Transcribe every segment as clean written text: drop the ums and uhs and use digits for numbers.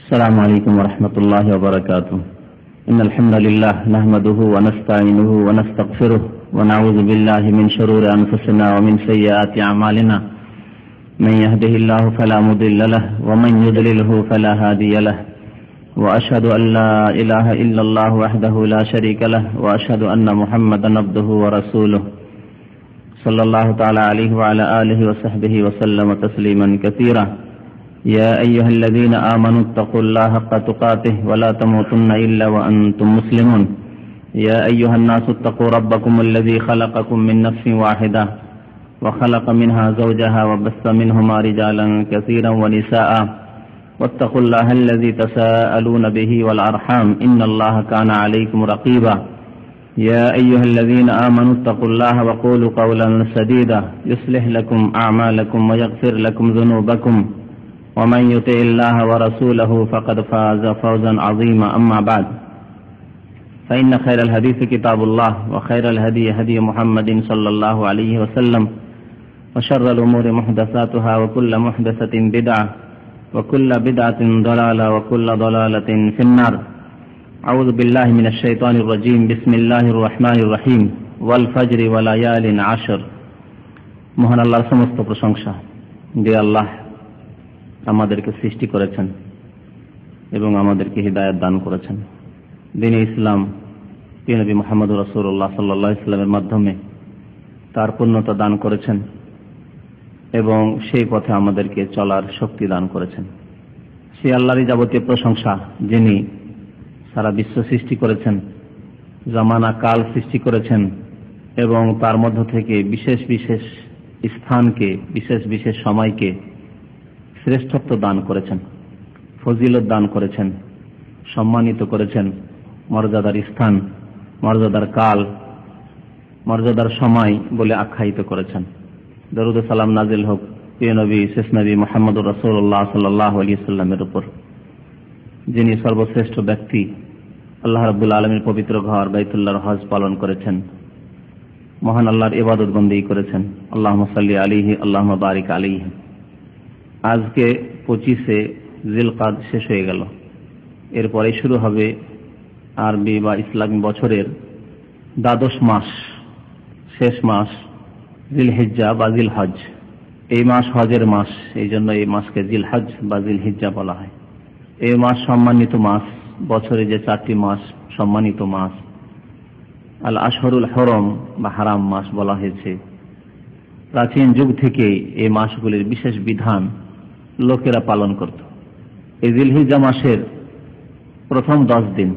السلام عليكم ورحمة الله وبركاته. إن الحمد لله نحمده ونستعينه ونستغفره ونعوذ بالله من شرور أنفسنا ومن سيئات أعمالنا. من يهده الله فلا مضل له ومن يضلله فلا هادي له. وأشهد أن لا إله إلا الله وحده لا شريك له وأشهد أن محمدا عبده ورسوله صلى الله تعالى عليه وعلى آله وصحبه وسلم تسليما كثيرا. يا أيها الذين آمنوا اتقوا الله حق تقاته ولا تموتن إلا وأنتم مسلمون. يا أيها الناس اتقوا ربكم الذي خلقكم من نفس واحدة وخلق منها زوجها وبث منهما رجالا كثيرا ونساء واتقوا الله الذي تساءلون به والأرحام إن الله كان عليكم رقيبا. يا أيها الذين آمنوا اتقوا الله وقولوا قولا سديدا يصلح لكم أعمالكم ويغفر لكم ذنوبكم ومن يطع الله ورسوله فقد فاز فوزا عظيما. أما بعد فإن خير الحديث كتاب الله وخير الهدي هدي محمد صلى الله عليه وسلم وشر الأمور محدثاتها وكل محدثة بدعة وكل بدعة ضلالة وكل ضلالة في النار. أعوذ بالله من الشيطان الرجيم. بسم الله الرحمن الرحيم. والفجر وليال عشر. মহান আল্লাহর সমস্ত প্রশংসা, যে আল্লাহ আমাদেরকে সৃষ্টি করেছেন এবং আমাদেরকে হিদায়াত দান করেছেন। দ্বীন-ই ইসলাম নবী মুহাম্মদ রাসূলুল্লাহ সাল্লাল্লাহু আলাইহি ওয়াসাল্লামের মাধ্যমে তার পূর্ণতা দান করেছেন এবং সেই পথে আমাদেরকে চলার শক্তি দান করেছেন। সেই আল্লাহরই যাবতীয় প্রশংসা, যিনি সারা বিশ্ব সৃষ্টি করেছেন, জামানা কাল সৃষ্টি করেছেন এবং তার মধ্য থেকে বিশেষ বিশেষ স্থানকে, বিশেষ বিশেষ সময়কে শ্রেষ্ঠত্ব দান করেছেন, ফজিলত দান করেছেন, সম্মানিত করেছেন, মর্যাদার স্থান, মর্যাদার কাল, মর্যাদার সময় বলে আখ্যায়িত করেছেন। দরুদ ও সালাম নাজিল হোক প্রিয় নবী, শেষ নবী মুহাম্মদুর রাসূলুল্লাহ সাল্লাল্লাহু আলাইহি ওয়াসাল্লামের উপর, যিনি সর্বশ্রেষ্ঠ ব্যক্তি, আল্লাহ রাব্বুল আলামিনের পবিত্র ঘর বাইতুল্লাহর হজ পালন করেছেন, মহান আল্লাহর ইবাদত বন্দেগী করেছেন। আল্লাহুম্মা সাল্লি আলাইহি আল্লাহুম্মা বারিক আলাইহি। আজকে 25শে জিলকাদ শেষ হয়ে গেল। এরপরে শুরু হবে আরবি বা ইসলামী বছরের দ্বাদশ মাস, শেষ মাস জিলহিজ্জা বা জিলহজ। এই মাস হজের মাস, এই জন্য এই মাসকে জিলহজ বা জিলহিজ্জা বলা হয়। এই মাস সম্মানিত মাস, বছরে যে 4টি মাস সম্মানিত মাস, আল আশহরুল হরম বা হারাম মাস বলা হয়েছে। প্রাচীন যুগ থেকে এই মাসগুলির বিশেষ বিধান লোকেরা পালন করত। এই জিলহিজ্জা মাসের প্রথম 10 দিন,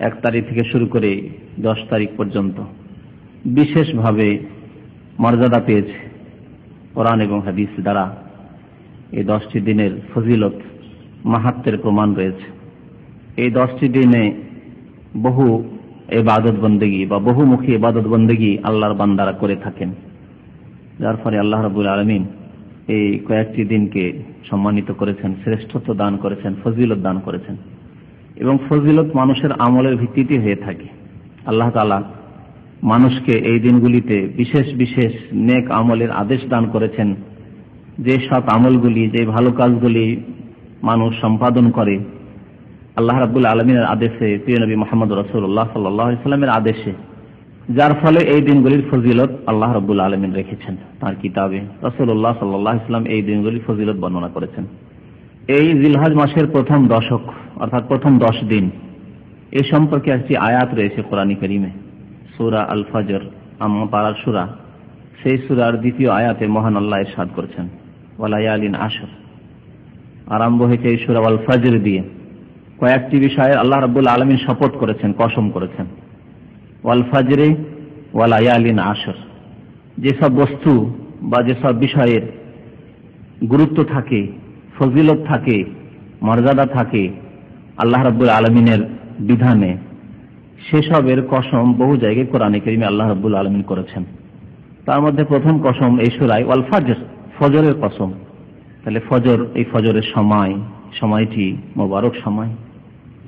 1 তারিখ থেকে শুরু করে 10 তারিখ পর্যন্ত বিশেষভাবে মর্যাদা পেয়েছে কোরআন এবং হাদিস দ্বারা। এই 10টি দিনের ফজিলত, মাহাত্ম্যের প্রমাণ রয়েছে। এই 10টি দিনে বহু ইবাদত বন্দেগী বা বহুমুখী ইবাদত বন্দেগী আল্লাহর বান্দারা করে থাকেন, যার ফলে আল্লাহ রাব্বুল আলামিন এই কয়েকটি দিনকে সম্মানিত করেছেন, শ্রেষ্ঠত্ব দান করেছেন, ফজিলত দান করেছেন। এবং ফজিলত মানুষের আমলের ভিত্তিতে হয়ে থাকে। আল্লাহ তাআলা মানুষকে এই দিনগুলিতে বিশেষ বিশেষ নেক আমলের আদেশ দান করেছেন। যে সৎ আমলগুলি, যে ভালো কাজগুলি মানুষ সম্পাদন করে আল্লাহ রাব্বুল আলামিনের আদেশে, প্রিয় নবী মুহাম্মদ রাসূলুল্লাহ সাল্লাল্লাহু আলাইহি ওয়াসাল্লামের আদেশে, যার ফলে এই দিনগুলির ফজিলত আল্লাহ রাব্বুল আলামিন রেখেছেন তার কিতাবে। রাসূলুল্লাহ সাল্লাল্লাহু আলাইহি ওয়াসাল্লাম এই দিনগুলির ফজিলত বর্ণনা করেছেন। এই জিলহজ মাসের প্রথম দশক অর্থাৎ প্রথম 10 দিন, এ সম্পর্কে একটি আয়াত রয়েছে কোরআনে কারীমে, সূরা আল ফজর, আম্মা পারার সূরা। সেই সূরার 2য় আয়াতে মহান আল্লাহ ইরশাদ করেছেন ওয়ালায়ালিন আশর। আরম্ভ হয়েছে এই সূরা আল ফজর দিয়ে। কয়েকটি বিষয়ে আল্লাহ রাব্বুল আলামিন শপথ করেছেন, কসম করেছেন। ওয়াল ফজরে ওয়ালায়ালিন আশর। যেসব বস্তু বা যেসব বিষয়ের গুরুত্ব থাকে, ফজিলত থাকে, মর্যাদা থাকে আল্লাহ রাব্বুল আলামিনের বিধানে, সেসবের কসম বহু জায়গায় কোরআনে কারীমে আল্লাহ রাব্বুল আলামিন করেছেন। তার মধ্যে প্রথম কসম এই সূরায় ওয়াল ফজর, ফজরের কসম। তাহলে ফজর, এই ফজরের সময়টি মোবারক সময়।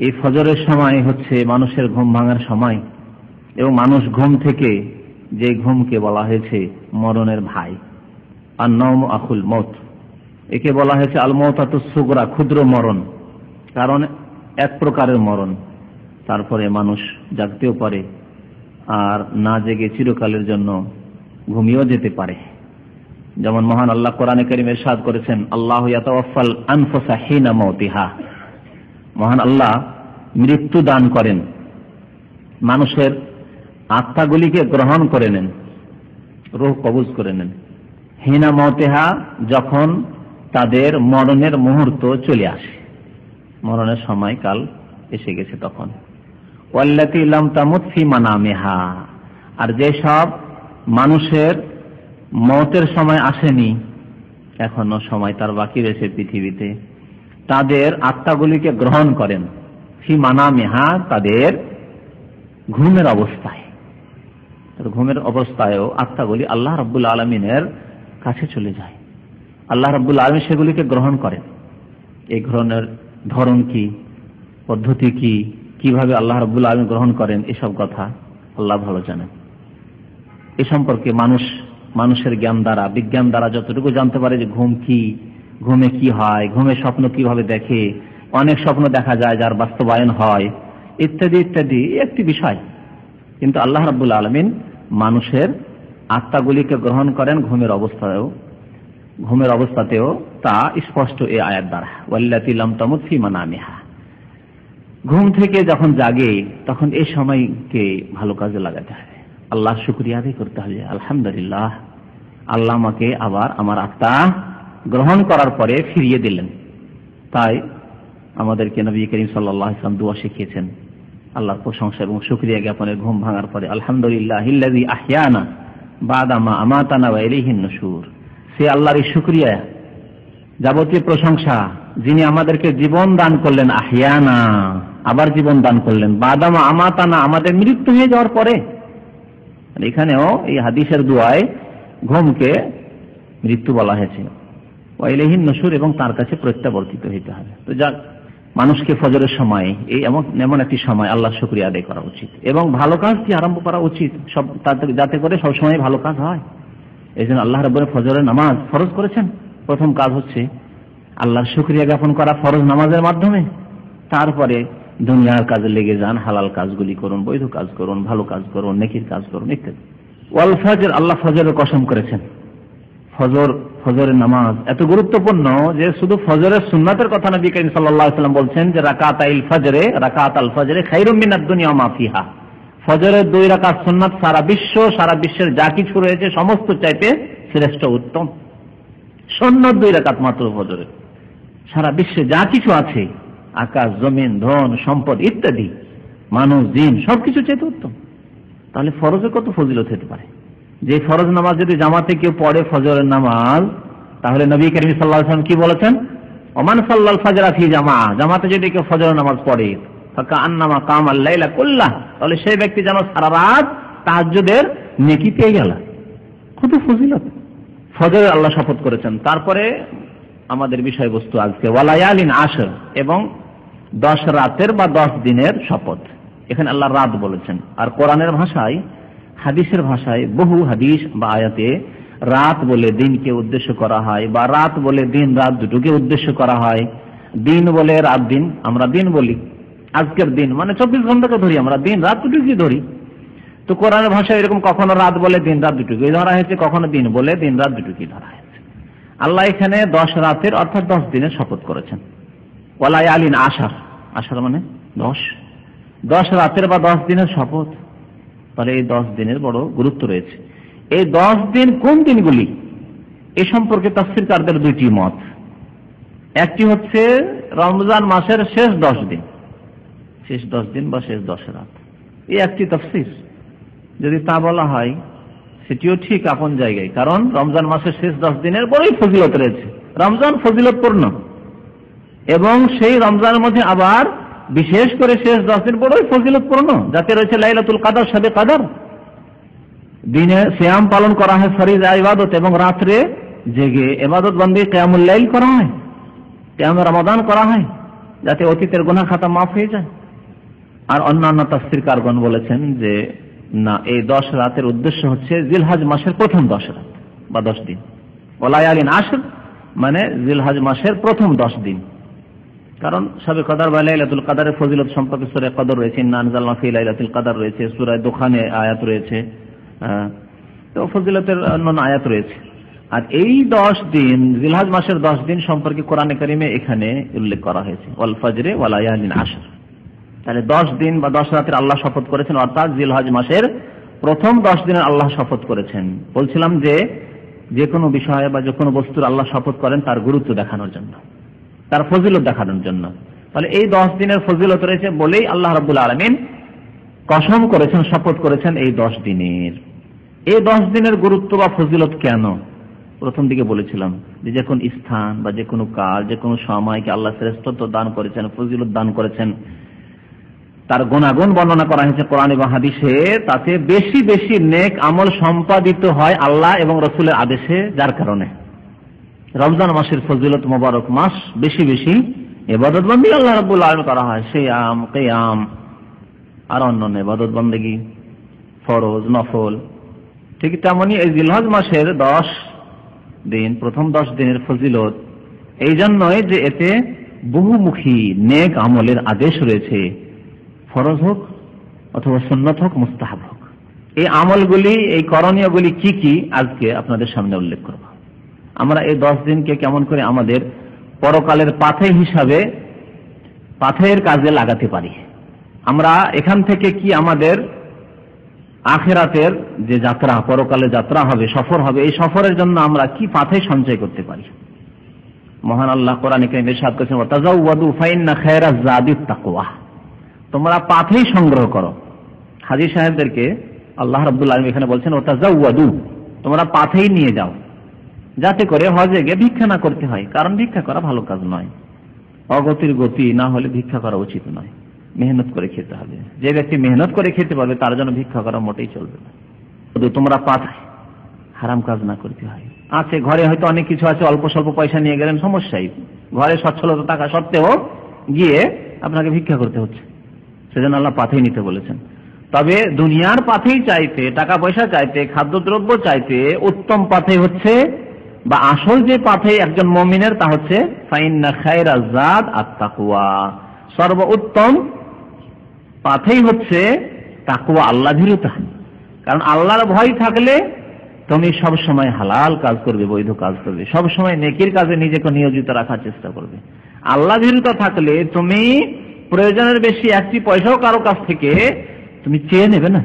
এই ফজরের সময় হচ্ছে মানুষের ঘুম ভাঙার সময় এবং মানুষ ঘুম থেকে, যে ঘুমকে বলা হয়েছে মরণের ভাই, আর নওম আখুল মৌত, একে বলা হয়েছে আল মওতাতুস সুগরা, ক্ষুদ্র মরণ। কারণ এক প্রকারের মরণ, তারপরে মানুষ জাগতেও পারে, আর না জেগে চিরকালের জন্য ঘুমিয়েও যেতে পারে। যেমন মহান আল্লাহ কোরআনে কারীমে ইরশাদ করেছেন, আল্লাহু ইয়াতাওয়াফাল আনফুসা হিনা মাউতিহা, মহান আল্লাহ মৃত্যু দান করেন, মানুষের আত্মাগুলিকে গ্রহণ করে নেন, রূহ কবজ করে নেন। হিনা মাউতিহা, যখন তাদের মরণের মুহূর্ত চলে আসে, মরণের সময়কাল এসে গেছে তখন। ওয়াল্লাতী লাম তামুত ফি মানামিহা, আর যেসব মানুষের মওতের সময় আসেনি, এখনো সময় তার বাকি রয়েছে পৃথিবীতে, তাদের আত্মাগুলিকে গ্রহণ করেন। ফি মানামিহা, তাদের ঘুমের অবস্থায়, ঘুমের অবস্থায়ও আত্মাগুলি আল্লাহ রাব্বুল আলামিনের কাছে চলে যায়। আল্লাহ রাব্বুল আলামিন সেগুলিকে গ্রহণ করেন। এই গ্রহণের ধরন কি, পদ্ধতি কি, কিভাবে আল্লাহ রাব্বুল আলামিন গ্রহণ করেন, এসব কথা আল্লাহ ভালো জানেন। এ সম্পর্কে মানুষের জ্ঞান দ্বারা, বিজ্ঞান দ্বারা যতটুকু জানতে পারে যে ঘুম কি, ঘুমে কি হয়, ঘুমে স্বপ্ন কিভাবে দেখে, অনেক স্বপ্ন দেখা যায় যার বাস্তবায়ন হয়, ইত্যাদি ইত্যাদি একটি বিষয়। কিন্তু আল্লাহ রাব্বুল আলামিন মানুষের আত্মাগুলিকে গ্রহণ করেন ঘুমের অবস্থাতেও, তা স্পষ্ট এই আয়াত দ্বারা। ওয়াল্লাতী লাম তামুত ফি মানামিহা, ঘুম থেকে যখন জাগে তখন এই সময়কে ভালো কাজে লাগাতে হবে, আল্লাহ শুকরিয়া আদায় করতে হবে। আলহামদুলিল্লাহ, আল্লাহ আমাকে আবার আমার আত্মা গ্রহণ করার পরে ফিরিয়ে দিলেন। তাই আমাদেরকে নবী করিম সাল্লাল্লাহু আলাইহি ওয়াসাল্লাম দোয়া শিখিয়েছেন, আল্লাহর প্রশংসা এবং শুকরিয়া জ্ঞাপনের ঘুম ভাঙার পরে আলহামদুলিল্লাহিল্লাযী আহইয়ানা বাদা মা আমাতানা ওয়া ইলাইহিন নুশুর। সে আল্লাহরই শুকরিয়া, যাবতীয় প্রশংসা, যিনি আমাদেরকে জীবন দান করলেন, আহইয়ানা, আবার জীবন দান করলেন, বাদা মা আমাতানা, আমাদের মৃত্যু হয়ে যাওয়ার পরে। এখানেও এই হাদিসের দোয়ায় ঘুমকে মৃত্যু বলা হয়েছে, ওয়া ইলাইহিন নুশুর, এবং তার কাছে প্রত্যাবর্তিত হইতে হবে। তো যাক, মানুষকে ফজরের সময়, এই এমন একটি সময় আল্লাহ শুকরিয়া আদায় করা উচিত এবং ভালো কাজ দিয়ে আরম্ভ করা উচিত, সব যাতে করে সবসময় ভালো কাজ হয়। এই জন্য আল্লাহ রাব্বুল ফজরের নামাজ ফরজ করেছেন। প্রথম কাজ হচ্ছে আল্লাহর শুকরিয়া জ্ঞাপন করা ফরজ নামাজের মাধ্যমে। তারপরে দুনিয়ার কাজে লেগে যান, হালাল কাজগুলি করুন, বৈধ কাজ করুন, ভালো কাজ করুন, নেকির কাজ করুন ইত্যাদি। ওয়াল ফজর, আল্লাহ ফজরের কসম করেছেন। ফজরের নামাজ এত গুরুত্বপূর্ণ যে শুধু ফজরের সুন্নাতের কথা নবী করিম সাল্লাল্লাহু আলাইহি ওয়াসাল্লাম বলছেন যে রাকাতাল ফজরে খায়রুম মিনাদ দুনিয়া ওয়া মা ফিহা। ফজরের 2 রাকাত সুন্নাত সারা বিশ্বের যা কিছু রয়েছে সমস্ত চাইতে শ্রেষ্ঠ, উত্তম। সুন্নাত 2 রাকাত মাত্র ফজরের, সারা বিশ্বে যা কিছু আছে, আকাশ জমিন, ধন সম্পদ ইত্যাদি, মানুষ জিন, সবকিছু চাইতে উত্তম। তাহলে ফরজে কত ফজিলত হতে পারে। যে ফরজ নামাজ যদি জামাতে কেউ পড়ে ফজরের নামাজ, তাহলে নবী করিম সাল্লাল্লাহু আলাইহি ওয়াসাল্লাম কি বলেছেন, ওমান সাল্লাল ফাজরা ফি জামাতে যদি কেউ ফজরের নামাজ পড়ে, ফাকান্নামা কামাল লাইলা কুল্লাহ, তাহলে সেই ব্যক্তি যেন সারা রাত তাহাজ্জুদের নেকি পেয়ে গেল। কত ফজিলত, ফজরের আল্লাহ শপথ করেছেন। তারপরে আমাদের বিষয়বস্তু আজকে ওয়ালায়ালিন আশর, এবং 10 রাতের বা 10 দিনের শপথ। এখানে আল্লাহ রাত বলেছেন, আর কোরআনের ভাষায়, হাদিসের ভাষায় বহু হাদিস বা আয়াতে রাত বলে দিনকে উদ্দেশ্য করা হয়, বা রাত বলে দিন রাত দুটোকে উদ্দেশ্য করা হয়। দিন বলে রাত দিন, আমরা দিন বলি, আজকের দিন মানে 24 ঘন্টাকে ধরি আমরা, দিন রাত দুটোকে ধরি। তো কোরআনের ভাষায় এরকম কখনো রাত বলে দিন রাত দুটোকে ধরা হয়েছে, কখনো দিন বলে দিন রাত দুটোকে ধরা হয়েছে। আল্লাহ এখানে 10 রাতের অর্থাৎ 10 দিনের শপথ করেছেন। ওয়ালায়ালিন আশার, আশার মানে 10 রাতের বা 10 দিনের শপথ। তাহলে এই 10 দিনের বড় গুরুত্ব রয়েছে। এই 10 দিন কোন দিনগুলি, এ সম্পর্কে তাফসীরকারদের 2টি মত। একটি হচ্ছে রমজান মাসের শেষ 10 দিন, শেষ 10 দিন বা শেষ 10 রাত, এই একটি তাফসীর। যদি তা বলা হয় সেটিও ঠিক আপন জায়গায়, কারণ রমজান মাসের শেষ 10 দিনের বড়ই ফজিলত রয়েছে। রমজান ফজিলতপূর্ণ, এবং সেই রমজানের মধ্যে আবার বিশেষ করে শেষ 10 দিন বড়ই ফজিলতপূর্ণ, যাতে রয়েছে লাইলাতুল কদর, শবে কদর। দিনে সিয়াম পালন করা হয়, ফরজ ইবাদত, এবং রাত্রে জেগে ইবাদত বন্দি কিয়ামুল লাইল করা হয়, কিয়াম রমাদান করা হয়, যাতে অতীতের গুনাহ খাতা মাফ হয়ে যায়। আর অন্যান্য তাফসীরকারগণ বলেছেন যে না, এই 10 রাতের উদ্দেশ্য হচ্ছে জিলহজ মাসের প্রথম 10 রাত বা 10 দিন। ওয়ালায়ালিন আশর মানে জিলহজ মাসের প্রথম 10 দিন। কারণ সবে কদর বা লাইলাতুল কদরের ফজিলত সম্পর্কে সূরা কদর রয়েছে, ইন্না আনজালনাহু ফি লাইলাতুল কদর রয়েছে, সূরা দুখানে আয়াত রয়েছে, তো ফজিলতের অন্যান্য আয়াত রয়েছে। আর এই 10 দিন জিলহজ মাসের 10 দিন সম্পর্কে কোরআনে কারিমে এখানে উল্লেখ করা হয়েছে, ওয়াল ফাজরে ওয়া লায়ালিন আশর। তাহলে 10 দিন বা 10 রাতের আল্লাহ শপথ করেছেন, অর্থাৎ জিলহজ মাসের প্রথম 10 দিনের আল্লাহ শপথ করেছেন। বলছিলাম যে কোনো বিষয় বা যে কোনো বস্তুর আল্লাহ শপথ করেন তার গুরুত্ব দেখানোর জন্য, তার ফজিলত দেখানোর জন্য। তাহলে এই 10 দিনের ফজিলত রয়েছে বলেই আল্লাহ রাব্বুল আলামিন কসম করেছেন, শপথ করেছেন এই 10 দিনের। এই 10 দিনের গুরুত্ব বা ফজিলত কেন? প্রথম দিকে বলেছিলাম যে কোন স্থান বা যে কোনো কাল, যে কোনো সময়কে আল্লাহ শ্রেষ্ঠত্ব দান করেছেন, ফজিলত দান করেছেন, তার গুণাগুণ বর্ণনা করা হয়েছে কোরআন এবং হাদিসে। তাতে বেশি বেশি নেক আমল সম্পাদিত হয় আল্লাহ এবং রাসূলের আদেশে, যার কারণে রমজান মাসের ফজিলত মোবারক মাস বেশি বেশি ইবাদত বন্দেগী আল্লাহ রাব্বুল আলামিন করা হয়, সিয়াম, কিয়াম আর অন্যান্য ইবাদত বন্দেগী, ফরজ, নফল। ঠিক তেমনি এই জিলহজ মাসের 10 দিন, প্রথম 10 দিনের ফজিলত এই জন্যই যে এতে বহুমুখী নেক আমলের আদেশ রয়েছে, ফরজ হোক অথবা সুন্নত হোক, মুস্তাহাব হোক। এই আমলগুলি, এই করণীয়গুলি কি কি আজকে আপনাদের সামনে উল্লেখ করব। আমরা এই 10 দিনকে কেমন করে আমাদের পরকালের পাথেয় হিসাবে পাথেয়ের কাজে লাগাতে পারি, আমরা এখান থেকে কি আমাদের আখিরাতের যে যাত্রা, পরকালে যাত্রা হবে, সফর হবে, এই সফরের জন্য আমরা কি পাথেয় সঞ্চয় করতে পারি। মহান আল্লাহ কোরআনে কারিমে ইরশাদ করেছেন, ওয়াতাজাওয়াদু ফাইন্না খায়রাজ যাদিত তাকওয়া। তোমরা পাথেয় সংগ্রহ করো। হাজী সাহেবদেরকে আল্লাহ রাব্বুল আলামিন এখানে বলছেন ওয়াতাজাওয়াদু, তোমরা পাথেয় নিয়ে যাও, যাতে করে হজে গিয়ে ভিক্ষা না করতে হয়। কারণ ভিক্ষা করা ভালো কাজ নয়, অগতির গতি না হলে ভিক্ষা করা উচিত নয়, মেহনত করে খেতে হবে। যে ব্যক্তি মেহনত করে খেতে পারবে তার জন্য ভিক্ষা করা মোটেই চলবে না। তোমরা পাথেয়, হারাম কাজ না করতে হয়। আছে ঘরে হয়তো অনেক কিছু আছে, অল্প স্বল্প পয়সা নিয়ে গেলেন, সমস্যাই, ঘরে সচ্ছলতা থাকা সত্ত্বেও গিয়ে আপনাকে ভিক্ষা করতে হচ্ছে, সেজন্য আল্লাহ পাথেয় নিতে বলেছেন। তবে দুনিয়ার পাথেয় চাইতে, টাকা পয়সা চাইতে, খাদ্যদ্রব্য চাইতে উত্তম পাথেয় হচ্ছে, বা আসল যে পাথেয় একজন মুমিনের, তা হচ্ছে ফাইন্না খায়রাজ যাদ আত-তাকওয়া। সর্বোত্তম পাথেয় হচ্ছে তাকওয়া, আল্লাহ ভীরুতা। কারণ আল্লাহর ভয় থাকলে তুমি সব সময় হালাল কাজ করবে, বৈধ কাজ করবে, সব সময় নেকির কাজে নিজেকে নিয়োজিত রাখার চেষ্টা করবে। আল্লাহ ভীরুতা থাকলে তুমি প্রয়োজনের বেশি একটি পয়সাও কারো কাছ থেকে তুমি চেয়ে নেবে না,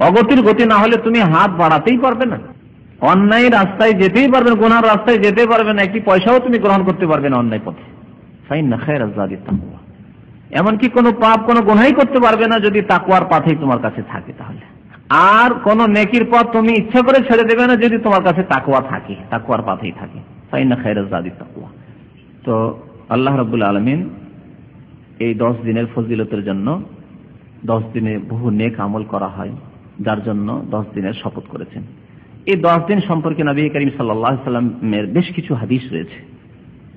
অগতির গতি না হলে তুমি হাত বাড়াতেই পারবে না, অন্যায় রাস্তায় যেতেই পারবে না, গুনার রাস্তায় যেতে পারবে না, একটি পয়সাও তুমি গ্রহণ করতে পারবে না অন্যায় পথে। ফাইন্না খায়রাজ যাদিত তাকওয়া। এমনকি কোনো পাপ, কোনো গুনাহই করতে পারবে না যদি তাকওয়ার পাথেয় তোমার কাছে থাকে। তাহলে আর কোন নেকির পথ তুমি ইচ্ছা করে ছেড়ে দেবে না যদি তোমার কাছে তাকওয়া থাকে, তাকওয়ার পাথেয় থাকে। ফাইন্না খায়রাজ যাদিত তাকওয়া। তো আল্লাহ রাব্বুল আলামিন এই 10 দিনের ফজিলতের জন্য, 10 দিনে বহু নেক আমল করা হয়, যার জন্য 10 দিনের শপথ করেছেন। এই 10 দিন সম্পর্কে নবী করিম সাল্লাল্লাহু আলাইহি ওয়াসাল্লামের বেশ কিছু হাদিস রয়েছে।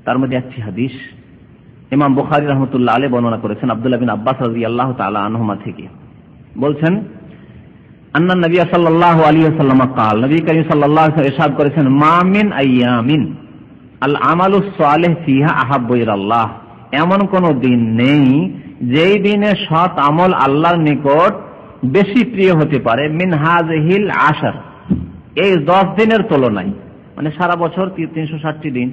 তার মধ্যে একটি হাদিস ইমাম বুখারী রাহমাতুল্লাহ আলাইহি বর্ণনা করেছেন আব্দুল্লাহ বিন আব্বাস রাদিয়াল্লাহু তাআলা আনহুমা থেকে। বলছেন, আন্না নবী সাল্লাল্লাহু আলাইহি ওয়াসাল্লাম قال, নবী করিম সাল্লাল্লাহু আলাইহি ওয়াসাল্লাম ইরশাদ করেছেন, মা মিন আইয়ামিন আল আমালুস সালিহ ফিহা আহাব্বু ইলাল্লাহ। এমন কোন দিন নেই যেই দিনে সৎ আমল আল্লাহর নিকট বেশি প্রিয় হতে পারে মিন হাযিহিল আশর, এই 10 দিনের তুলনায়। মানে সারা বছর 360টি দিন,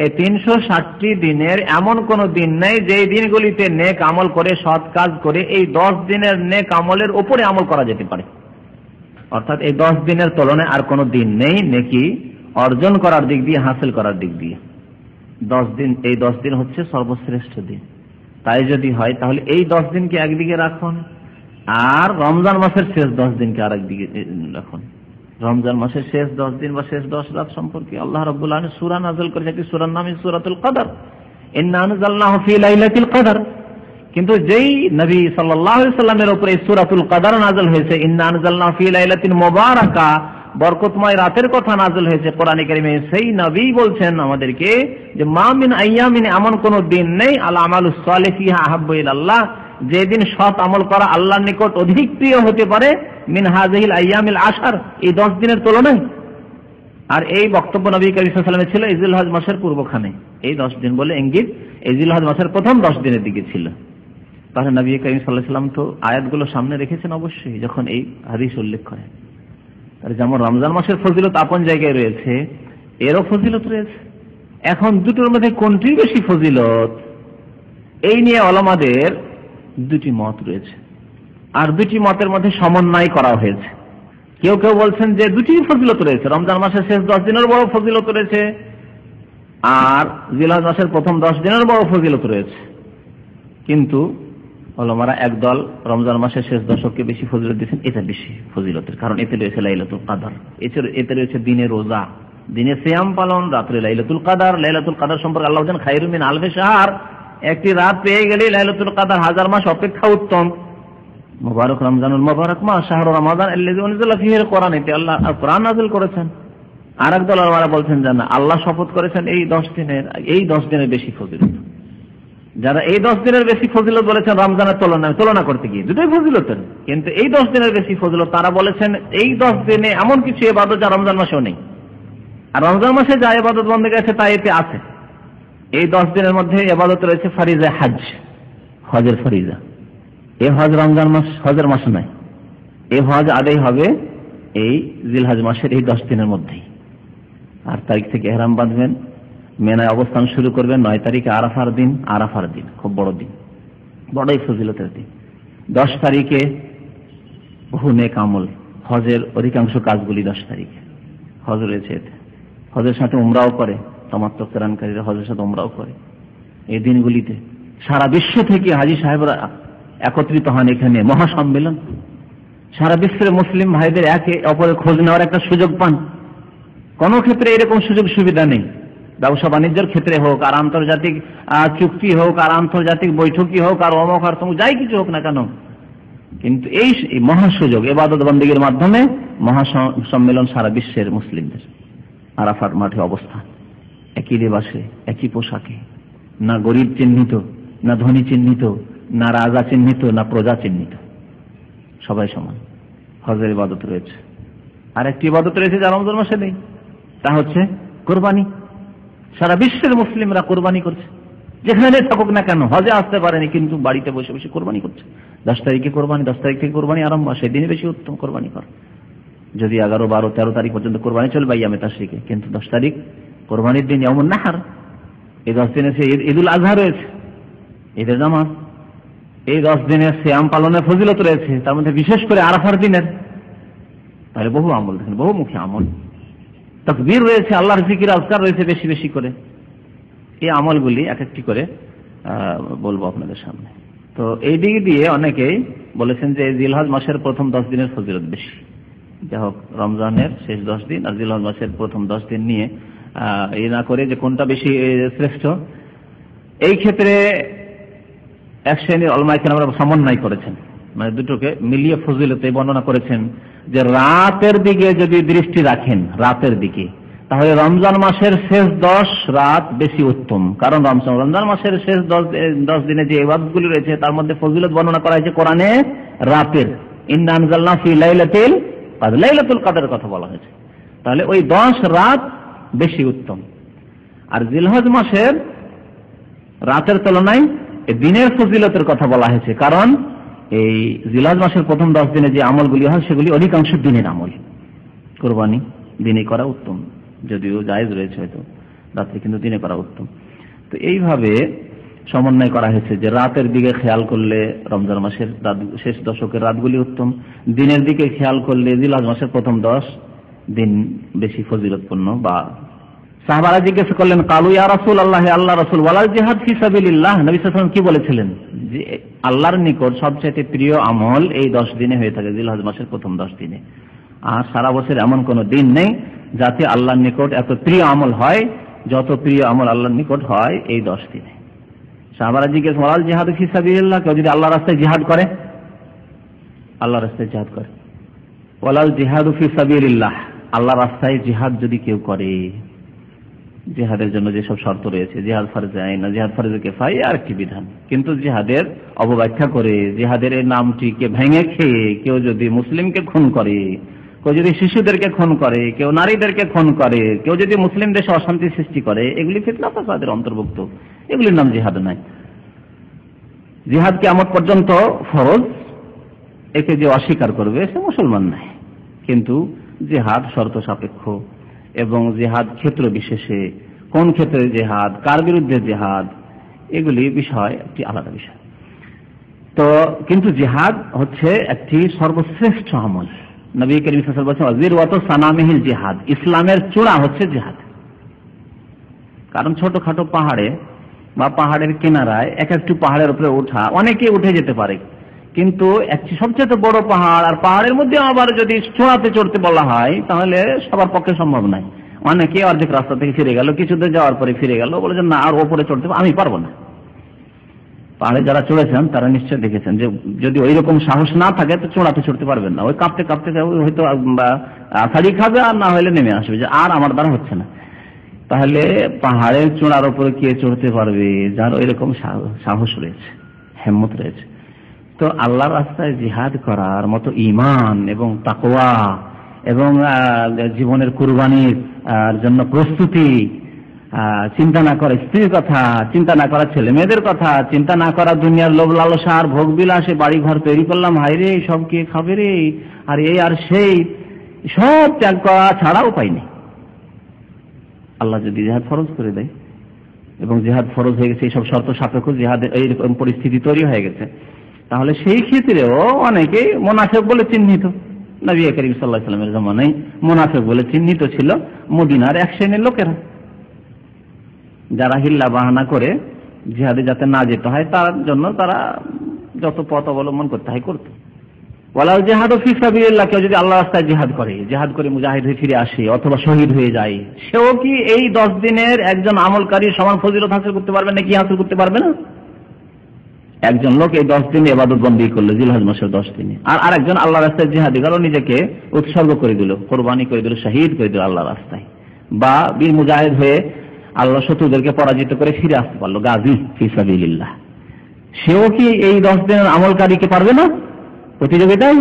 এই 360টি দিনের এমন কোন দিন নেই যেই দিনগুলিতে নেক আমল করে, সৎ কাজ করে এই 10 দিনের নেক আমলের উপরে আমল করা যেতে পারে। অর্থাৎ এই 10 দিনের তুলনায় আর কোনো দিন নেই নেকি অর্জন করার দিক দিয়ে, হাসিল করার দিক দিয়ে। 10 দিন, এই 10 দিন হচ্ছে সর্বশ্রেষ্ঠ দিন। তাই যদি হয় তাহলে এই 10 দিনকে একদিকে রাখুন, আর রমজান মাসের শেষ 10 দিনকে আর একদিকে রাখুন। রমজান মাসের শেষ 10 দিন বা শেষ 10 রাত সম্পর্কে আল্লাহ রাব্বুল আলামিন সূরা নাযিল করেছেন, একটি সূরার নাম সূরাতুল কদর, ইন্না আনজালনাহু ফি লাইলাতিল কদর। কিন্তু যেই নবী সাল্লাল্লাহু আলাইহি ওয়াসাল্লামের উপরে সূরাতুল কদর নাযিল হয়েছে, ইন্না আনজালনাহু ফি লাইলাতিন মুবারাকা, বরকতময় রাতের কথা নাযিল হয়েছে কোরআনে কারিমে, সেই নবী বলছেন আমাদেরকে যে মা মিন আইয়ামিন, এমন কোন দিন নেই আল আমালুস সালিহ ফিহা আহাব্বু ইলাল্লাহ, যেদিন সৎ আমল করা আল্লাহর নিকট অধিক প্রিয় হতে পারে মিন হাযিহিল আইয়ামিল আশর, এই 10 দিনের তুলনায়। আর এই বক্তব্য নবী করিম সাল্লাল্লাহু আলাইহি ওয়াসাল্লামের ছিল জিলহজ মাসের পূর্বখানে, এই 10 দিন বলে ইঙ্গিত এই জিলহজ মাসের প্রথম 10 দিনের দিকে ছিল। তাহলে নবী করিম সাল্লাল্লাহু আলাইহি ওয়াসাল্লাম তো আয়াতগুলো সামনে রেখেছেন অবশ্যই যখন এই হাদিস উল্লেখ করেন। তাহলে যেমন রমজান মাসের ফজিলত আপন জায়গায় রয়েছে, এরও ফজিলত রয়েছে। এখন দুটোর মধ্যে কোনটি বেশি ফজিলত, এই নিয়ে ওলামাদের দুটি মত রয়েছে, আর দুটি মতের মধ্যে সমন্বয় করা হয়েছে। কেউ কেউ বলছেন যে দুটি ফজিলত রয়েছে, রমজান মাসের শেষ 10 দিনের বড় ফজিলত রয়েছে, আর জিলহজ মাসের প্রথম 10 দিনের বড় ফজিলত রয়েছে। কিন্তু ওলামারা একদল রমজান মাসের শেষ দশককে বেশি ফজিলত দিয়েছেন, এটা বেশি ফজিলতের, কারণ এতে রয়েছে লাইলাতুল কাদর, এতে রয়েছে দিনে রোজা, দিনে সিয়াম পালন, রাত্রে লাইলাতুল কাদর। লাইলাতুল কাদর সম্পর্কে আল্লাহ বলেন খায়রুম মিন আলফি শাহর, একটি রাত পেয়ে গেলে লাইলাতুল কাদর 1000 মাস অপেক্ষা উত্তম। মুবারক রমজানুল মুবারক মাস শাহরু রমাদান আল্লাযী উনজিলা ফীহিল কোরআন, এতে আল্লাহ কোরআন নাযিল করেছেন। আর একদল ওলামারা বলছেন যে না, আল্লাহ শপথ করেছেন এই 10 দিনের বেশি ফজিলত। যারা এই 10 দিনের বেশি ফজিলত বলেছেন রমজানের তুলনা করতে গিয়ে দুটোই ফজিলতের, কিন্তু এই 10 দিনের বেশি ফজিলত, তারা বলেছেন এই 10 দিনে এমন কিছু ইবাদত যা রমজান মাসেও নেই, আর রমজান মাসে যা ইবাদত বন্দেগী আছে তা এতে আছে। এই 10 দিনের মধ্যে ইবাদত রয়েছে ফরিজা হজ, হজের ফরিজা। এই হজ রমজান মাস হজের মাসে নাই, এই হজ আদায় হবে এই জিলহজ মাসের এই 10 দিনের মধ্যেই। 8 তারিখ থেকে ইহরাম বাঁধবেন, মেনায় অবস্থান শুরু করবেন, 9 তারিখে আরাফার দিন, খুব বড় দিন, বড়ই ফজিলতের দিন। 10 তারিখে বহু নেক আমল, হজের অধিকাংশ কাজগুলি 10 তারিখে হজ রয়েছে। এতে হজের সাথে উমরাও করে, তামাত্তুক কিরানকারীরা হজের সাথে উমরাও করে। এই দিনগুলিতে সারা বিশ্ব থেকে হাজী সাহেবরা একত্রিত হন, এখানে মহাসম্মেলন। সারা বিশ্বের মুসলিম ভাইদের একে অপরের খোঁজ নেওয়ার একটা সুযোগ পান। কোন ক্ষেত্রে এরকম সুযোগ সুবিধা নেই, ব্যবসা বাণিজ্যের ক্ষেত্রে হোক, আর আন্তর্জাতিক চুক্তি হোক, আর আন্তর্জাতিক বৈঠকই হোক, আর অমুক আর তমুক যাই কিছু হোক না কেন, কিন্তু এই মহাসুযোগ ইবাদত বন্দেগীর মাধ্যমে মহাসম্মেলন সারা বিশ্বের মুসলিমদের। আরাফার মাঠে অবস্থান, একই লেবাসে, একই পোশাকে, না গরিব চিহ্নিত, না ধনী চিহ্নিত, না রাজা চিহ্নিত, না প্রজা চিহ্নিত, সবাই সমান। হজের ইবাদত রয়েছে। আর একটি ইবাদত রয়েছে যা রমজান মাসে নেই, তা হচ্ছে কোরবানি। সারা বিশ্বের মুসলিমরা কোরবানি করছে, যেখানে থাকুক না কেন, হজে আসতে পারেনি কিন্তু বাড়িতে বসে বসে কোরবানি করছে। 10 তারিখে কোরবানি, 10 তারিখ থেকে কোরবানি আরম্ভ, সেদিনে বেশি উত্তম কোরবানি কর। যদি 11, 12, 13 তারিখ পর্যন্ত কোরবানি চলবে ইয়ামে তাশরিকে, কিন্তু 10 তারিখ কোরবানির দিন ইয়ামুন নাহার। এই 10 দিনে সে ঈদুল আজহা রয়েছে, ঈদের জামাত। এই 10 দিনের সিয়াম পালনের ফজিলত রয়েছে, তার মধ্যে বিশেষ করে আরাফার দিনের। তাহলে বহু আমল দেখেন, বহুমুখী আমল। তাকবীর রয়েছে, আল্লাহর জিকির আজকার রয়েছে বেশি বেশি করে। এই আমলগুলি এক একটি করে বলবো আপনাদের সামনে। তো এই দিক দিয়ে অনেকেই বলেছেন যে জিলহজ মাসের প্রথম 10 দিনের ফজিলত বেশি। যাই হোক, রমজানের শেষ 10 দিন আর জিলহজ মাসের প্রথম 10 দিন নিয়ে এই না করে যে কোনটা বেশি শ্রেষ্ঠ, এই ক্ষেত্রে এক শ্রেণীর উলামায়ে কেরাম সমন্বয় করেছেন, মানে দুটোকে মিলিয়ে ফজিলতে বর্ণনা করেছেন যে রাতের দিকে যদি দৃষ্টি রাখেন, রাতের দিকে, তাহলে রমজান মাসের শেষ 10 রাত বেশি উত্তম। কারণ রমজান মাসের শেষ 10 দিনে যে ইবাদতগুলি রয়েছে তার মধ্যে ফজিলত বর্ণনা করা হয়েছে কোরআনে রাতের। ইন্না আনজালনা ফি লাইলাতিল কদর, লাইলাতুল কদরের কথা বলা হয়েছে। তাহলে ওই 10 রাত বেশি উত্তম। আর জিলহজ মাসের রাতের তুলনায় দিনের ফজিলতের কথা বলা হয়েছে, কারণ এই জিলহজ মাসের প্রথম 10 দিনে যে আমলগুলি হয় সেগুলি অধিকাংশ দিনের আমল। কুরবানি দিনে করা উত্তম, যদিও জায়েজ রয়েছে হয়তো রাতে, কিন্তু দিনে করা উত্তম। তো এইভাবে সমন্বয় করা হয়েছে যে রাতের দিকে খেয়াল করলে রমজান মাসের শেষ দশকের রাতগুলি উত্তম, দিনের দিকে খেয়াল করলে জিলহজ মাসের প্রথম 10 দিন বেশি ফজিলতপূর্ণ। বা সাহাবারা জিজ্ঞেস করলেন, কালু ইয়া রাসূলুল্লাহ, আল্লাহ রাসূল, ওয়ালাল জিহাদ ফি সাবিলিল্লাহ, নবী সাল্লাল্লাহু আলাইহি ওয়াসাল্লাম কি বলেছিলেন যে আল্লাহর নিকট সবচেয়ে প্রিয় আমল এই 10 দিনে হয়ে থাকে, জিলহজ মাসের প্রথম 10 দিনে। আর সারা বছর এমন কোন দিন নেই যাতে আল্লাহর নিকট এত প্রিয় আমল হয় যত প্রিয় আমল আল্লাহর নিকট হয় এই 10 দিনে। সাহাবারা জিজ্ঞেস, ওয়ালাল জিহাদ ফি সাবিলিল্লাহ, কেউ যদি আল্লাহর রাস্তায় জিহাদ করে, আল্লাহর রাস্তায় জিহাদ করে, ওয়ালাল জিহাদু ফি সাবিলিল্লাহ, আল্লাহর রাস্তায় জিহাদ যদি কেউ করে, জিহাদের জন্য যেসব শর্ত রয়েছে, জিহাদ ফরজে আইন, জিহাদ ফরজে কিফায়া, আর একটি বিধান, কিন্তু জিহাদের অবব্যাখ্যা করে, জিহাদের এই নামটিকে ভেঙে খেয়ে কেউ যদি মুসলিমকে খুন করে, কেউ যদি শিশুদেরকে খুন করে, কেউ নারীদেরকে খুন করে, কেউ যদি মুসলিম দেশে অশান্তি সৃষ্টি করে, এগুলি ফিতনা ফাসাদের অন্তর্ভুক্ত, এগুলির নাম জিহাদ নয়। জিহাদ কিয়ামত পর্যন্ত ফরজ, একে যে অস্বীকার করবে সে মুসলমান নয়। কিন্তু জিহাদ শর্ত সাপেক্ষ এবং জিহাদ ক্ষেত্র বিশেষে, কোন ক্ষেত্রে জিহাদ, কার বিরুদ্ধে জিহাদ, এগুলি বিষয় একটি আলাদা বিষয়। তো কিন্তু জিহাদ হচ্ছে একটি সর্বশ্রেষ্ঠ আমল। নবী করিম সাল্লাল্লাহু আলাইহি ওয়াসাল্লাম বলেছেন যিরওয়াতু সানামিহিল জিহাদ, ইসলামের চূড়া হচ্ছে জিহাদ। কারণ ছোটখাটো পাহাড়ে বা পাহাড়ের কিনারায় এক একটু পাহাড়ের উপরে ওঠা, অনেকে উঠে যেতে পারে, কিন্তু একটি সবচেয়ে বড় পাহাড়, আর পাহাড়ের মধ্যে আবার যদি চূড়াতে চড়তে বলা হয় তাহলে সবার পক্ষে সম্ভব নয়। অনেকে অর্ধেক রাস্তা থেকে ফিরে গেল, কিছুদূর যাওয়ার পরে ফিরে গেল, বলে যে না আর ওপরে চড়তে আমি পারবো না। পাহাড়ে যারা চড়েছেন তারা নিশ্চয় দেখেছেন যে যদি ওই রকম সাহস না থাকে তো চূড়াতে চড়তে পারবেন না। ওই কাঁপতে কাঁপতে হয়তো আছাড়ি খাবে, আর না হলে নেমে আসবে যে আর আমার দ্বারা হচ্ছে না। তাহলে পাহাড়ের চূড়ার উপরে কে চড়তে পারবে? যার ওই রকম সাহস রয়েছে, হিম্মত রয়েছে। তো আল্লাহর রাস্তায় জিহাদ করার মতো ঈমান এবং তাকওয়া এবং জীবনের কুরবানির জন্য প্রস্তুতি, চিন্তা না করা স্ত্রীর কথা, চিন্তা না করা ছেলে মেয়েদের কথা, চিন্তা না করা দুনিয়ার লোভ লালসা আর ভোগ বিলাসে বাড়ি ঘর তৈরি করলাম, হাই রে সব কে খাবে রে, আর এই আর সেই, সব ত্যাগ করা ছাড়া উপায় নেই। আল্লাহ যদি জিহাদ ফরজ করে দেয় এবং জিহাদ ফরজ হয়ে গেছে, এইসব শর্ত সাপেক্ষ জিহাদের এইরকম পরিস্থিতি তৈরি হয়ে গেছে, তাহলে সেই ক্ষেত্রেও অনেকেই মুনাফিক বলে চিহ্নিত। নবী করিম সাল্লাল্লাহু আলাইহি ওয়াসাল্লামের জামানায় মুনাফিক বলে চিহ্নিত ছিল মদিনার এক শ্রেণীর লোকেরা, যারা হিল্লা বাহানা করে জিহাদে যাতে না যেতে হয় তার জন্য তারা যত পথ অবলম্বন করতে হয় করত। ওয়ালাউ জিহাদু ফি সাবিলিল্লাহ, কেউ যদি আল্লাহর রাস্তায় জিহাদ করে মুজাহিদ হয়ে ফিরে আসে অথবা শহীদ হয়ে যায়, সেও কি এই 10 দিনের একজন আমলকারীর সমান ফজিলত হাসিল করতে পারবে না? কি হাসিল করতে পারবে না? একজন লোক এই 10 দিনে ইবাদত বন্দী করলো, জিলহজ মাসের 10 দিনে, আর আরেকজন আল্লাহর রাস্তায় জিহাদ গেল, নিজেকে উৎসর্গ করে দিল, কোরবানি করে দিল, শহীদ করে দিল আল্লাহর রাস্তায়, বা বীর মুজাহিদ হয়ে আল্লাহ শত্রুদেরকে পরাজিত করে ফিরে আসতে পারলো, গাজী ফি সাবিলিল্লাহ, সেও কি এই 10 দিনের আমলকারীকে পারবে না প্রতিযোগিতায়?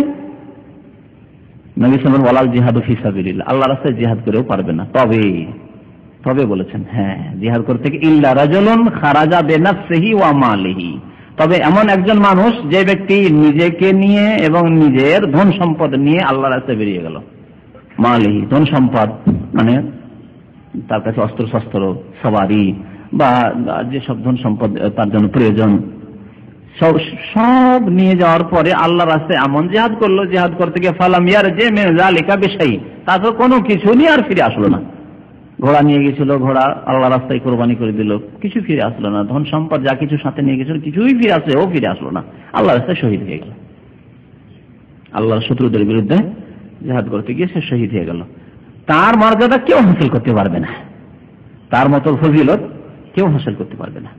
নবী সাল্লাল্লাহু আলাইহি ওয়াসাল্লাম ওয়ালাল জিহাদু ফি সাবিলিল্লাহ, আল্লাহর রাস্তায় জিহাদ করেও পারবে না। তবে বলেছেন হ্যাঁ, জিহাদ করতে গিয়ে ইল্লা রাজুলুন খারাজা বিনাফসিহি ওয়া মালিহি, তবে এমন একজন মানুষ যে ব্যক্তি নিজেকে নিয়ে এবং নিজের ধন সম্পদ নিয়ে আল্লাহর রাস্তায় বেরিয়ে গেল। মালিহি ধন সম্পদ মানে তার কাছে অস্ত্র শস্ত্র, সবারি বা যেসব ধন সম্পদ তার জন্য প্রয়োজন, সব নিয়ে যাওয়ার পরে আল্লাহর রাস্তায় এমন জিহাদ করলো, জিহাদ করতে গিয়ে ফালাম ইয়ারজি মিন যালিকা বিশাই, তারপর কোনো কিছু নিয়ে আর ফিরে আসলো না। ঘোড়া নিয়ে গেছিল, ঘোড়া আল্লাহর রাস্তায় কোরবানি করে দিল, কিছু ফিরে আসলো না। ধন সম্পদ যা কিছু সাথে নিয়ে গেছিল কিছুই ফিরে আসে, ও ফিরে আসলো না, আল্লাহর রাস্তায় শহীদ হয়ে গেল। আল্লাহর শত্রুদের বিরুদ্ধে জিহাদ করতে গিয়ে সে শহীদ হয়ে গেল। তার মর্যাদা কেউ হাসিল করতে পারবে না, তার মতো ফজিলত কেউ হাসিল করতে পারবে না।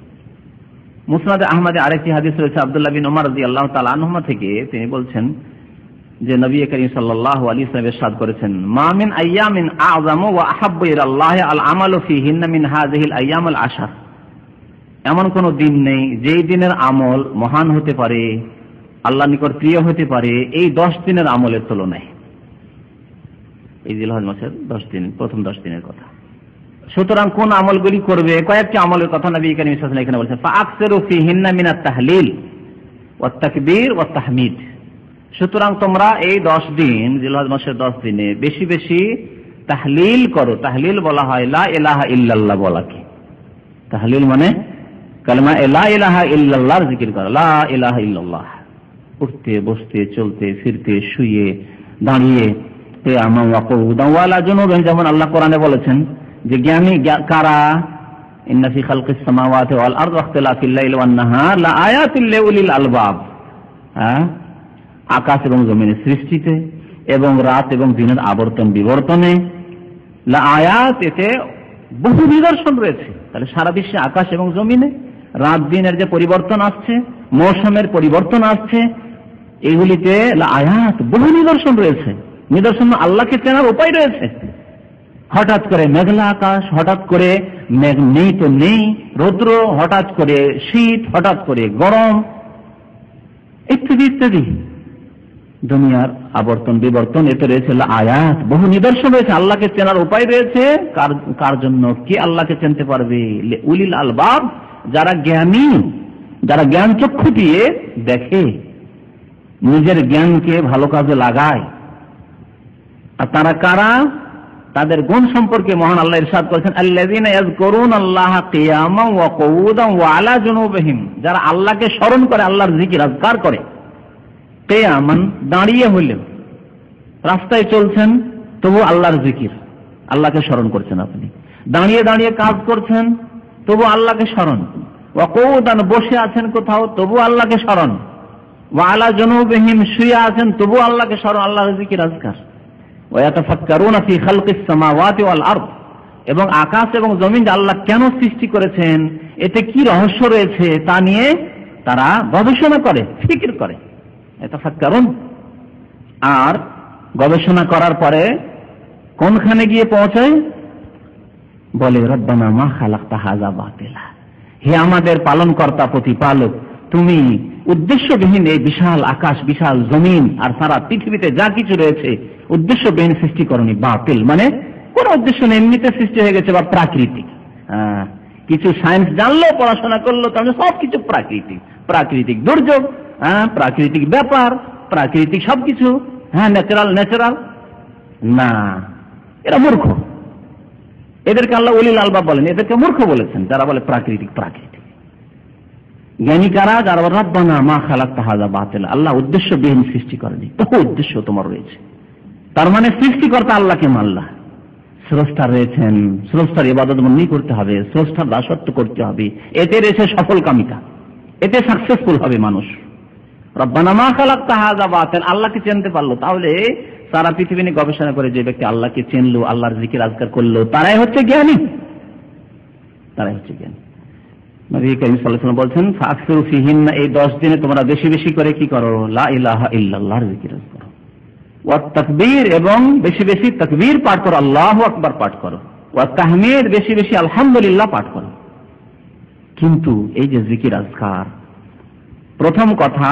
মুসনাদে আহমদে আরেকটি হাদিস রয়েছে আব্দুল্লাহ বিন ওমর রাদিয়াল্লাহু তাআলা আনহুমা থেকে, তিনি বলছেন যে নবী করিম সাল্লাল্লাহু আলাইহি ওয়াসাল্লাম ইরশাদ করেছেন, মা মিন আইয়ামিন আ'যামু ওয়া আহাব্বু ইলাল্লাহি আল আমালু ফীহিন্না মিন হাযিহিল আইয়ামুল আশর, এমন কোন দিন নেই যেই দিনের আমল মহান হতে পারে, আল্লাহর নিকট প্রিয় হতে পারে এই 10 দিনের আমলের তুলনায়। এই জিলহজ মাসের 10 দিন, প্রথম 10 দিনের কথা। সুতরাং কোন আমলগুলি করবে? কয়েকটি আমলের কথা নবী করিম সাল্লাল্লাহু আলাইহি ওয়াসাল্লাম এখানে বলেছেন, ফাআকসিরু ফীহিন্না মিনাত তাহলিল ওয়াত তাকবীর ওয়াত তাহমিদ। সুতরাং তোমরা এই 10 দিন, জিলহজ মাসের 10 দিনে বেশি বেশি তাহলিল করো। তাহলিল বলা হয় লা ইলাহা ইল্লাল্লাহ বলাকে। তাহলিল মানে কালেমা লা ইলাহা ইল্লাল্লাহর জিকির করা, লা ইলাহা ইল্লাল্লাহ, উঠতে বসতে চলতে ফিরতে শুয়ে দাঁড়িয়ে, কিয়ামান ওয়া কুউদান ওয়া আলা জুনুবিন, যেমন আল্লাহ কোরআনে বলেছেন যে জ্ঞানী কারা, ইন্না ফি খালকিস সামাওয়াতি ওয়াল আরদি ওয়া ইখতিলাফিল লাইলি ওয়ান নাহার লা আয়াতিল লিউলিল আলবাব, আকাশ এবং জমিনের সৃষ্টিতে এবং রাত এবং দিনের আবর্তন বিবর্তনে লা আয়াত, এতে বহু নিদর্শন রয়েছে। তাহলে সারা বিশ্বে আকাশ এবং জমিনে রাত দিনের যে পরিবর্তন আসছে, মৌসুমের পরিবর্তন আসছে, এগুলিতে লা আয়াত বহু নিদর্শন রয়েছে। নিদর্শন আল্লাহকে চেনার উপায় রয়েছে। হঠাৎ করে মেঘলা আকাশ, হঠাৎ করে মেঘ নেই তো নেই, রৌদ্র, হঠাৎ করে শীত, হঠাৎ করে গরম, ইত্যাদি ইত্যাদি। দুনিয়ার আবর্তন বিবর্তন, এতে রয়েছে আয়াত, বহু নিদর্শন রয়েছে। আল্লাহকে চেনার উপায় রয়েছে। কার জন্য? কি আল্লাহকে চিনতে পারবে? উলিল আলবাব, যারা জ্ঞানী, যারা জ্ঞান চক্ষু দিয়ে দেখে, নিজের জ্ঞানকে ভালো কাজে লাগায়। আর তারা কারা? তাদের গুণ সম্পর্কে মহান আল্লাহ ইরশাদ করেছেন, আল্লাযীনা ইয়াযকুরুনাল্লাহা কিয়ামান ওয়া কুউদান ওয়া আলা জুনুবিহিম, যারা আল্লাহকে স্মরণ করে, আল্লাহর জিকির আজকার করে। কিয়ামান, দাঁড়িয়ে হইলেও, রাস্তায় চলছেন তবু আল্লাহর জিকির, আল্লাহকে স্মরণ করছেন আপনি। দাঁড়িয়ে দাঁড়িয়ে কাজ করছেন তবু আল্লাহকে স্মরণ। ওয়া কুউদান, বসে আছেন কোথাও তবু আল্লাহকে স্মরণ। ওয়া আলা জুনুবিহিম, শুয়ে আছেন তবু আল্লাহকে স্মরণ, আল্লাহর জিকির আজকার। ওয়াতাফাক্কারুনা ফি খালকিস সামাওয়াতি ওয়াল আরদ, এবং আকাশ এবং জমিন আল্লাহ কেন সৃষ্টি করেছেন, এতে কি রহস্য রয়েছে তা নিয়ে তারা গবেষণা করে, ফিকির করে। ইয়াতাফাক্কারুন, আর গবেষণা করার পরে কোনখানে গিয়ে পৌঁছায়? বলে রব্বানা মা খালাকতা হাযা বাতিলা, হে আমাদের পালনকর্তা, প্রতিপালক, তুমি উদ্দেশ্যবিহীন এই বিশাল আকাশ, বিশাল জমিন আর সারা পৃথিবীতে যা কিছু রয়েছে উদ্দেশ্যবিহীন সৃষ্টি করনি। বাতিল মানে কোন উদ্দেশ্য নেই, এমনিতে সৃষ্টি হয়ে গেছে, বা প্রাকৃতিক। কিছু সায়েন্স জানলো, পড়াশোনা করলো, তাহলে সবকিছু প্রাকৃতিক, প্রাকৃতিক দুর্যোগ, প্রাকৃতিক ব্যাপার, প্রাকৃতিক সবকিছু, ন্যাচারাল না, এরা মূর্খ। এদেরকে আল্লাহ উলিল আলবাব বলেন, এদেরকে মূর্খ বলেছেন যারা বলে প্রাকৃতিক। জ্ঞানী কারা? যারা রব্বানা মা খালাকতা হাযা বাতিলা, আল্লাহ উদ্দেশ্যবিহীন সৃষ্টি করেনি, বহু উদ্দেশ্য তোমার রয়েছে। তার মানে সৃষ্টিকর্তা আল্লাহকে মানলা, স্রষ্টা রয়েছেন, স্রষ্টার ইবাদত বন্দেগী করতে হবে, স্রষ্টার দাসত্ব করতে হবে, এতে রয়েছে সফল কামিতা, এতে সাকসেসফুল হবে মানুষ। রব্বানা মা খালাকতা হাযা বাতিলা, আল্লাহকে চিনতে পারলো, তাহলে সারা পৃথিবী নিয়ে গবেষণা করে যে ব্যক্তি আল্লাহকে চিনলো, আল্লাহর জিকির আজকার করলো, তারাই হচ্ছে জ্ঞানী, তারাই হচ্ছে জ্ঞানী। নবী করিম সাল্লাল্লাহু আলাইহি ওয়াসাল্লাম বলছেন, ফাকসিরু ফিহিন্না, এই 10 দিনে তোমরা বেশি বেশি করে কি করো? লা ইলাহা ইল্লাল্লাহর জিকির করো, ওয়া তাকবীর, এবং বেশি বেশি তাকবীর পাঠ করো, আল্লাহু আকবার পাঠ করো, ওয়া তাহমিদ, বেশি বেশি আলহামদুলিল্লাহ পাঠ করো। কিন্তু এই যে জিকির আজকার, প্রথম কথা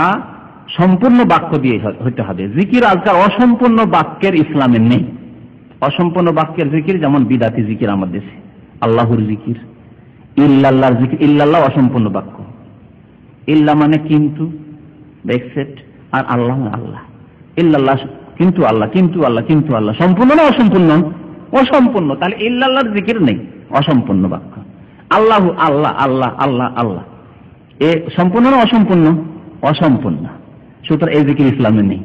সম্পূর্ণ বাক্য দিয়ে হতে হবে। জিকির আজকার অসম্পূর্ণ বাক্যের ইসলামে নেই। অসম্পূর্ণ বাক্যের জিকির যেমন বিদাতি জিকির আমাদের দেশে, আল্লাহর জিকির, ইল্লাল্লাহর জিকির। ইল্লাল্লাহ অসম্পূর্ণ বাক্য। ইল্লা মানে কিন্তু, এক্সেপ্ট, আর আল্লাহ আল্লাহ। ইল্লাল্লাহ কিন্তু আল্লাহ, কিন্তু আল্লাহ, কিন্তু আল্লাহ, সম্পূর্ণ না অসম্পূর্ণ? অসম্পূর্ণ। তাহলে ইল্লাল্লাহর জিকির নেই, অসম্পূর্ণ বাক্য। আল্লাহু আল্লাহ, আল্লাহ আল্লাহ আল্লাহ, এ সম্পূর্ণ না অসম্পূর্ণ? অসম্পূর্ণ। সুতরাং এই জিকির ইসলামে নেই।